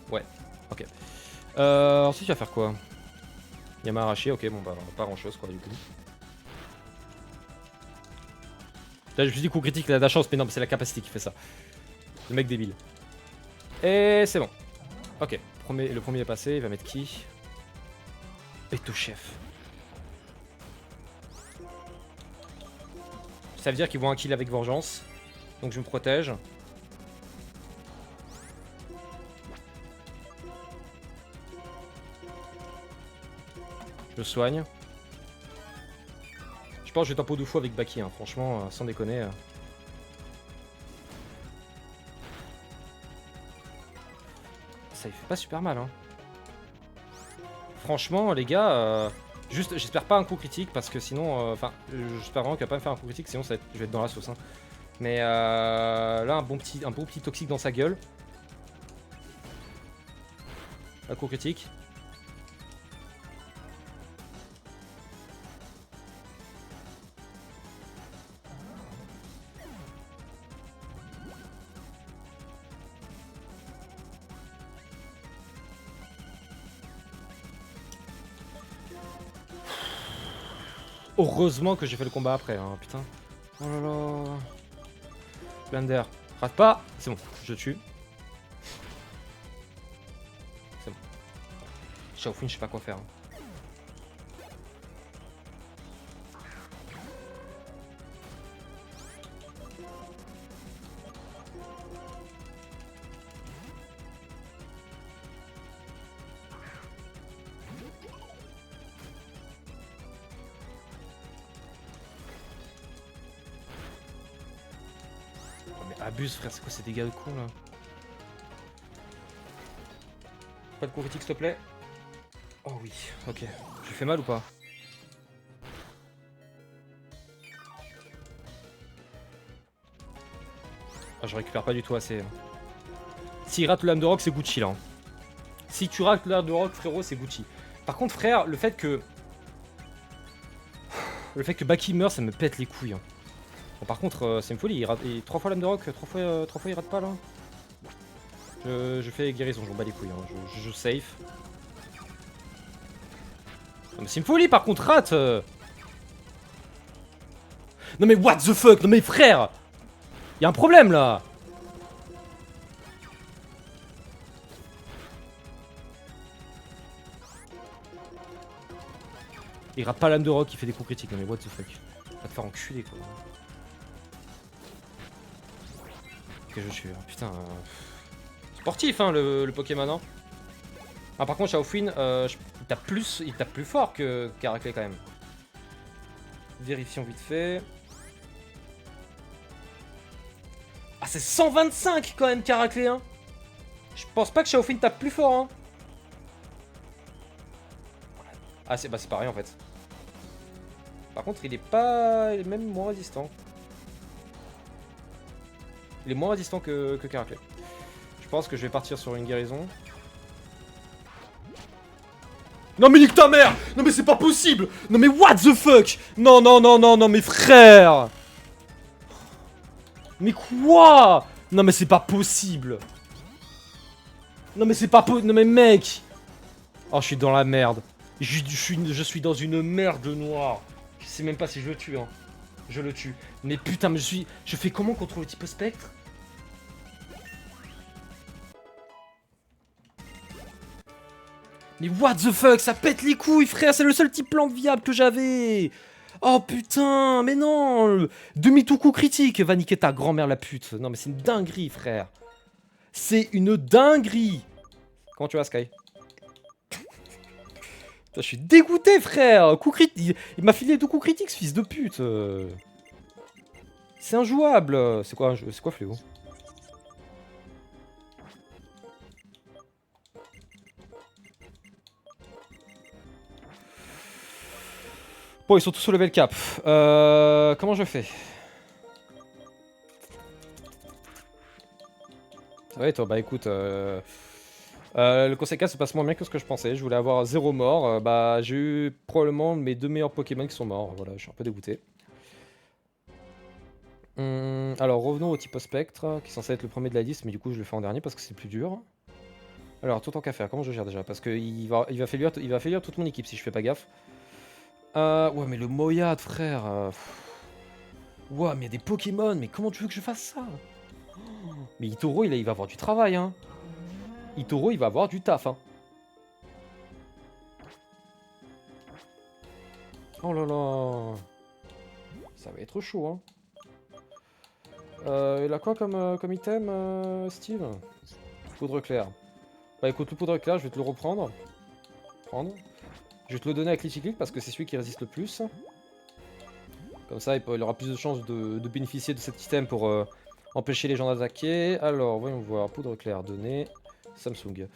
Ouais, ok. Ensuite, il va faire quoi? Yama arraché, ok, bon bah pas grand chose quoi du coup. Là je me suis dit coup critique, il a de la chance, mais non, c'est la capacité qui fait ça. Le mec débile. Et c'est bon. Ok, le premier est passé, il va mettre qui? Beto chef. Ça veut dire qu'ils vont un kill avec vengeance. Donc je me protège. Je me soigne. Je pense que je vais tempo de fou avec Baki, hein. Franchement, sans déconner. ça lui fait pas super mal, hein. Franchement, les gars, juste, j'espère pas un coup critique parce que sinon, enfin, j'espère vraiment qu'il va pas me faire un coup critique, sinon je vais être dans la sauce, hein. Mais là, un bon petit toxique dans sa gueule. Un coup critique. Heureusement que j'ai fait le combat après, hein, putain. Oh là là. Blender. Rate pas. C'est bon, je tue. C'est bon. Xiaofun, je sais pas quoi faire, hein. Abuse frère, c'est quoi ces dégâts de con là? Pas de coup critique s'il te plaît. Oh oui, ok. Je fais mal ou pas? Ah, je récupère pas du tout assez. S'il rate le lame de rock, c'est Gucci là, hein. Si tu rates le lame de rock, frérot, c'est Gucci. Par contre, frère, le fait que Baki meurt, ça me pète les couilles, hein. Bon, par contre, c'est une folie. Il rate 3 fois lame de rock, 3 fois il rate pas là. Je fais guérison, j'en bats les couilles, hein. Je safe. Non mais c'est une folie par contre, rate. Non mais what the fuck. Non mais frère, y'a un problème là. Il rate pas l'âme de rock, il fait des coups critiques. Non mais what the fuck. Va te faire enculer quoi. Ok, je suis. Putain. Sportif hein le Pokémon, hein. Ah, par contre, Xiaofun, il tape plus fort que Caracle quand même. Vérifions vite fait. Ah, c'est 125 quand même, Caracle, hein. Je pense pas que Xiaofun tape plus fort, hein. Ah, c'est pareil en fait. Par contre, il est même moins résistant. Il est moins résistant que Caracle. Je pense que je vais partir sur une guérison. Non mais nique ta mère. Non mais c'est pas possible. Non mais what the fuck. Non, non, non, non, non, mais frère. Mais quoi? Non mais c'est pas possible. Non mais c'est pas possible. Non mais mec. Oh, je suis dans la merde. Je suis dans une merde noire. Je sais même pas si je le tue, hein. Je le tue. Mais putain, mais je fais comment contre le type spectre? Mais what the fuck, ça pète les couilles, frère, c'est le seul type plante viable que j'avais. Oh putain, mais non. Demi-tout coup critique, va niquer ta grand-mère la pute. Non mais c'est une dinguerie, frère. C'est une dinguerie. Comment tu vas, Sky? Putain, je suis dégoûté, frère. Coup critique, il m'a filé 2 coups critiques, ce fils de pute. C'est injouable. C'est quoi Fléau? Bon, ils sont tous au level cap. Comment je fais? Ouais, toi, bah écoute, le conseil 4 se passe moins bien que ce que je pensais. Je voulais avoir 0 mort. Bah, j'ai eu probablement mes 2 meilleurs Pokémon qui sont morts. Voilà, je suis un peu dégoûté. Alors, revenons au type spectre, qui est censé être le premier de la liste, mais du coup, je le fais en dernier parce que c'est plus dur. Alors, tout en qu'à faire, comment je gère déjà? Parce qu'il va faillir toute mon équipe si je fais pas gaffe. Ouais, mais le Moyad, frère. Ouais, mais il y a des Pokémon, mais comment tu veux que je fasse ça? Mais Itoro, il va avoir du travail, hein. Itoro, il va avoir du taf, hein. Oh là là. Ça va être chaud, hein. Il a quoi comme item, Steve? Poudre claire. Bah écoute, le poudre claire, je vais te le reprendre. Je vais te le donner à Click parce que c'est celui qui résiste le plus. Comme ça, il aura plus de chances de bénéficier de cet item pour empêcher les gens d'attaquer. Alors, voyons voir. Poudre claire, donné. Samsung.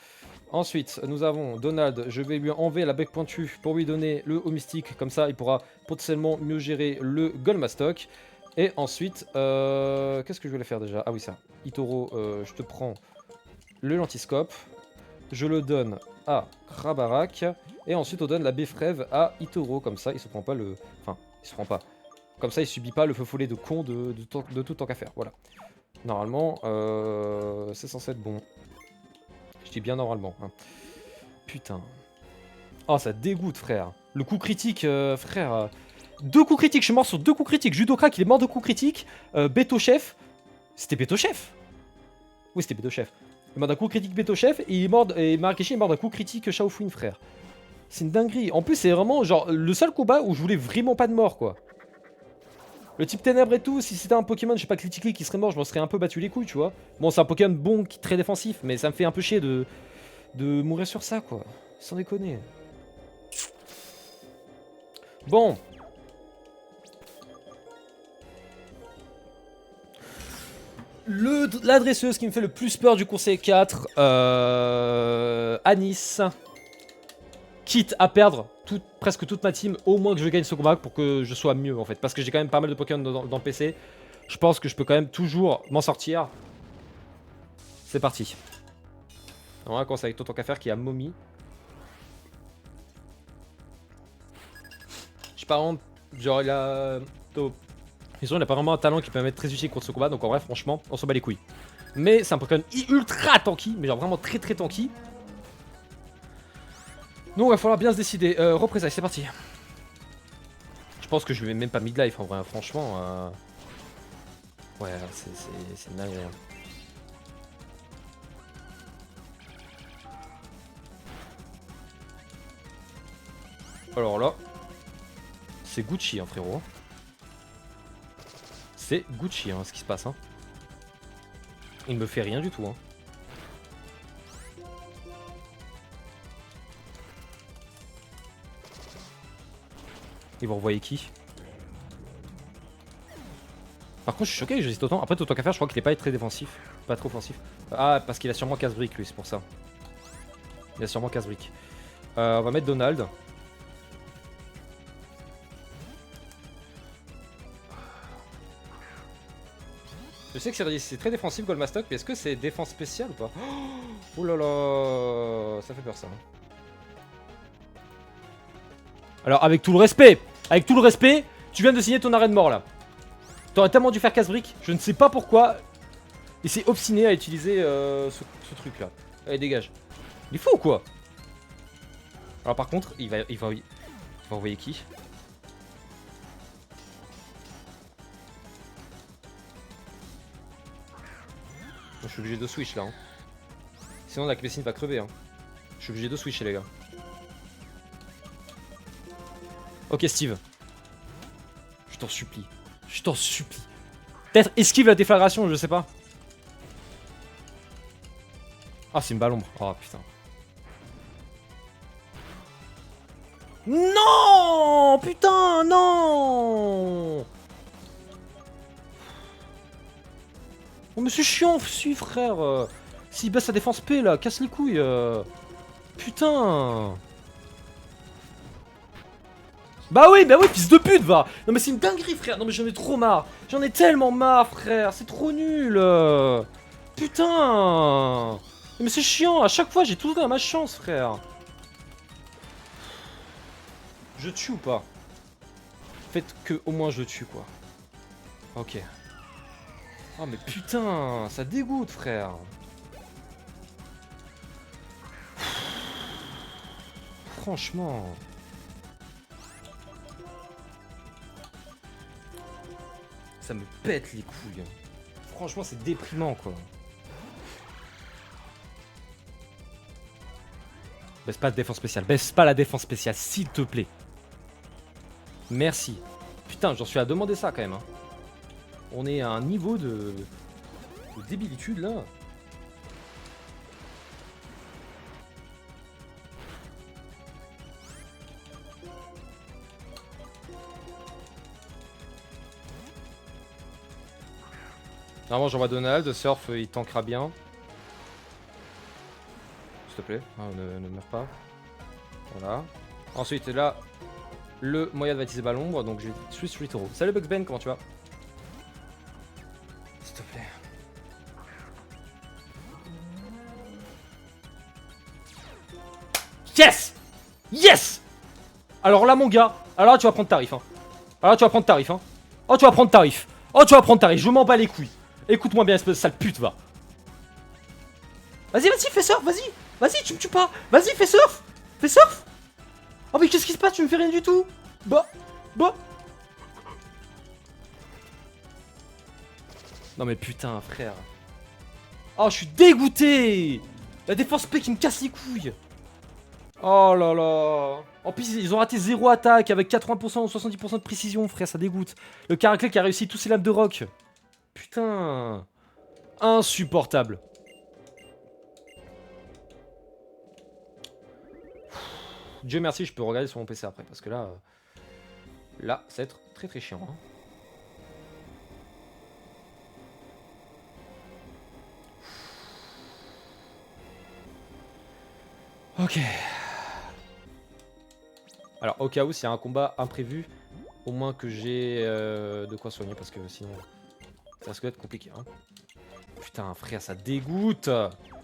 Ensuite, nous avons Donald. Je vais lui enlever la bec pointue pour lui donner le haut mystique. Comme ça, il pourra potentiellement mieux gérer le Golmastock. Et ensuite, qu'est-ce que je voulais faire déjà? Ah oui, ça. Itoro, je te prends le lentiscope. Je le donne à Krabarak. Et ensuite, on donne la Befrève à Itoro. Comme ça, il se prend pas le... Enfin, il se prend pas. Comme ça, il subit pas le feu follet de con de tout tant qu'à faire. Voilà. Normalement, c'est censé être bon. Je dis bien normalement. Hein. Putain. Oh, ça dégoûte, frère. Le coup critique, frère. 2 coups critiques, je suis mort sur 2 coups critiques. Judokrak, il est mort de coups critiques. Beto Chef. C'était Beto Chef. Oui, c'était Beto Chef. Il est mort d'un coup critique Beto Chef et, il est mort, et Marrakeshi est mort d'un coup critique Shaofuin, frère. C'est une dinguerie. En plus, c'est vraiment genre le seul combat où je voulais vraiment pas de mort, quoi. Le type ténèbres et tout, si c'était un Pokémon, je sais pas, Clitically qui serait mort, je m'en serais un peu battu les couilles, tu vois. Bon, c'est un Pokémon bon, très défensif, mais ça me fait un peu chier de mourir sur ça, quoi. Sans déconner. Bon. La dresseuse qui me fait le plus peur du conseil 4, Anis. Quitte à perdre presque toute ma team, au moins que je gagne ce combat pour que je sois mieux en fait. Parce que j'ai quand même pas mal de Pokémon dans le PC. Je pense que je peux quand même toujours m'en sortir. C'est parti. On va commencer avec Tonton Cafère qui a Momi. Je sais pas vraiment, genre il a... Il a pas vraiment un talent qui peut être très utile contre ce combat, donc en vrai franchement on s'en bat les couilles. Mais c'est un Pokémon ultra tanky, mais genre vraiment très tanky. Donc il va falloir bien se décider. Représailles, c'est parti. Je pense que je lui mets même pas midlife en vrai, franchement. Ouais, c'est une dinguerie. Alors là, c'est Gucci, hein, frérot. C'est Gucci, hein, ce qui se passe. Hein. Il me fait rien du tout. Hein. Ils vont renvoyer qui? Par contre, je suis choqué que j'hésite autant. Après, Tonton Cafère, je crois qu'il est pas très défensif. Pas trop offensif. Ah, parce qu'il a sûrement casse-brique, lui, c'est pour ça. Il a sûrement casse-brique. On va mettre Donald. Je sais que c'est très défensif Golmastock, mais est-ce que c'est défense spéciale ou pas? Oh là là, ça fait peur ça. Alors avec tout le respect, tu viens de signer ton arrêt de mort là. T'aurais tellement dû faire casse-brique, je ne sais pas pourquoi. Il s'est obstiné à utiliser ce truc là. Allez dégage. Il est fou ou quoi? Alors par contre, il va envoyer qui? Je suis obligé de switch là. Hein. Sinon la Clessine va crever. Hein. Je suis obligé de switcher les gars. Ok Steve. Je t'en supplie. Je t'en supplie. Peut-être esquive la déflagration, je sais pas. Ah c'est une balle ombre. Oh putain. Non. Putain non. Oh mais c'est chiant, si frère. S'il baisse sa défense P là, casse les couilles. Putain. Bah oui, fils de pute, va. Non mais c'est une dinguerie, frère. Non mais j'en ai trop marre. J'en ai tellement marre, frère. C'est trop nul. Putain. Mais c'est chiant. À chaque fois, j'ai tout dans ma chance, frère. Je tue ou pas? Faites que au moins je tue, quoi. Ok. Oh mais putain, ça dégoûte, frère. Franchement. Ça me pète les couilles. Franchement, c'est déprimant, quoi. Baisse pas la défense spéciale. Baisse pas la défense spéciale, s'il te plaît. Merci. Putain, j'en suis à demander ça, quand même. Hein. On est à un niveau de débilitude, là. Normalement j'envoie Donald, Surf il tankera bien. plaît. Ah, ne meurs pas. Voilà. Ensuite, là, le moyen de baptiser bas l'ombre. Donc, je vais Swiss Ritoro. Salut Bugs Ben, comment tu vas? S'il te plaît. Yes! Yes! Alors là, mon gars, alors là, tu vas prendre tarif. Hein. Alors là, tu vas prendre tarif. Hein. Oh, tu vas prendre tarif. Oh, tu vas prendre tarif. Je m'en bats les couilles. Écoute-moi bien, espèce de sale pute, va. Vas-y, vas-y, fais surf, vas-y. Vas-y, tu me tues pas. Vas-y, fais surf. Fais surf. Oh, mais qu'est-ce qui se passe? Tu me fais rien du tout. Bah. Non, mais putain, frère. Oh, je suis dégoûté. La défense P qui me casse les couilles. Oh là là. En plus, ils ont raté 0 attaque avec 80% ou 70% de précision, frère, ça dégoûte. Le Caraclé qui a réussi tous ses lames de rock. Putain. Insupportable. Dieu merci, je peux regarder sur mon PC après, parce que là... là, ça va être très très chiant. Hein. Ok. Alors, au cas où, s'il y a un combat imprévu, au moins que j'ai de quoi soigner, parce que sinon, ça risque d'être compliqué. Hein. Putain, frère, ça dégoûte.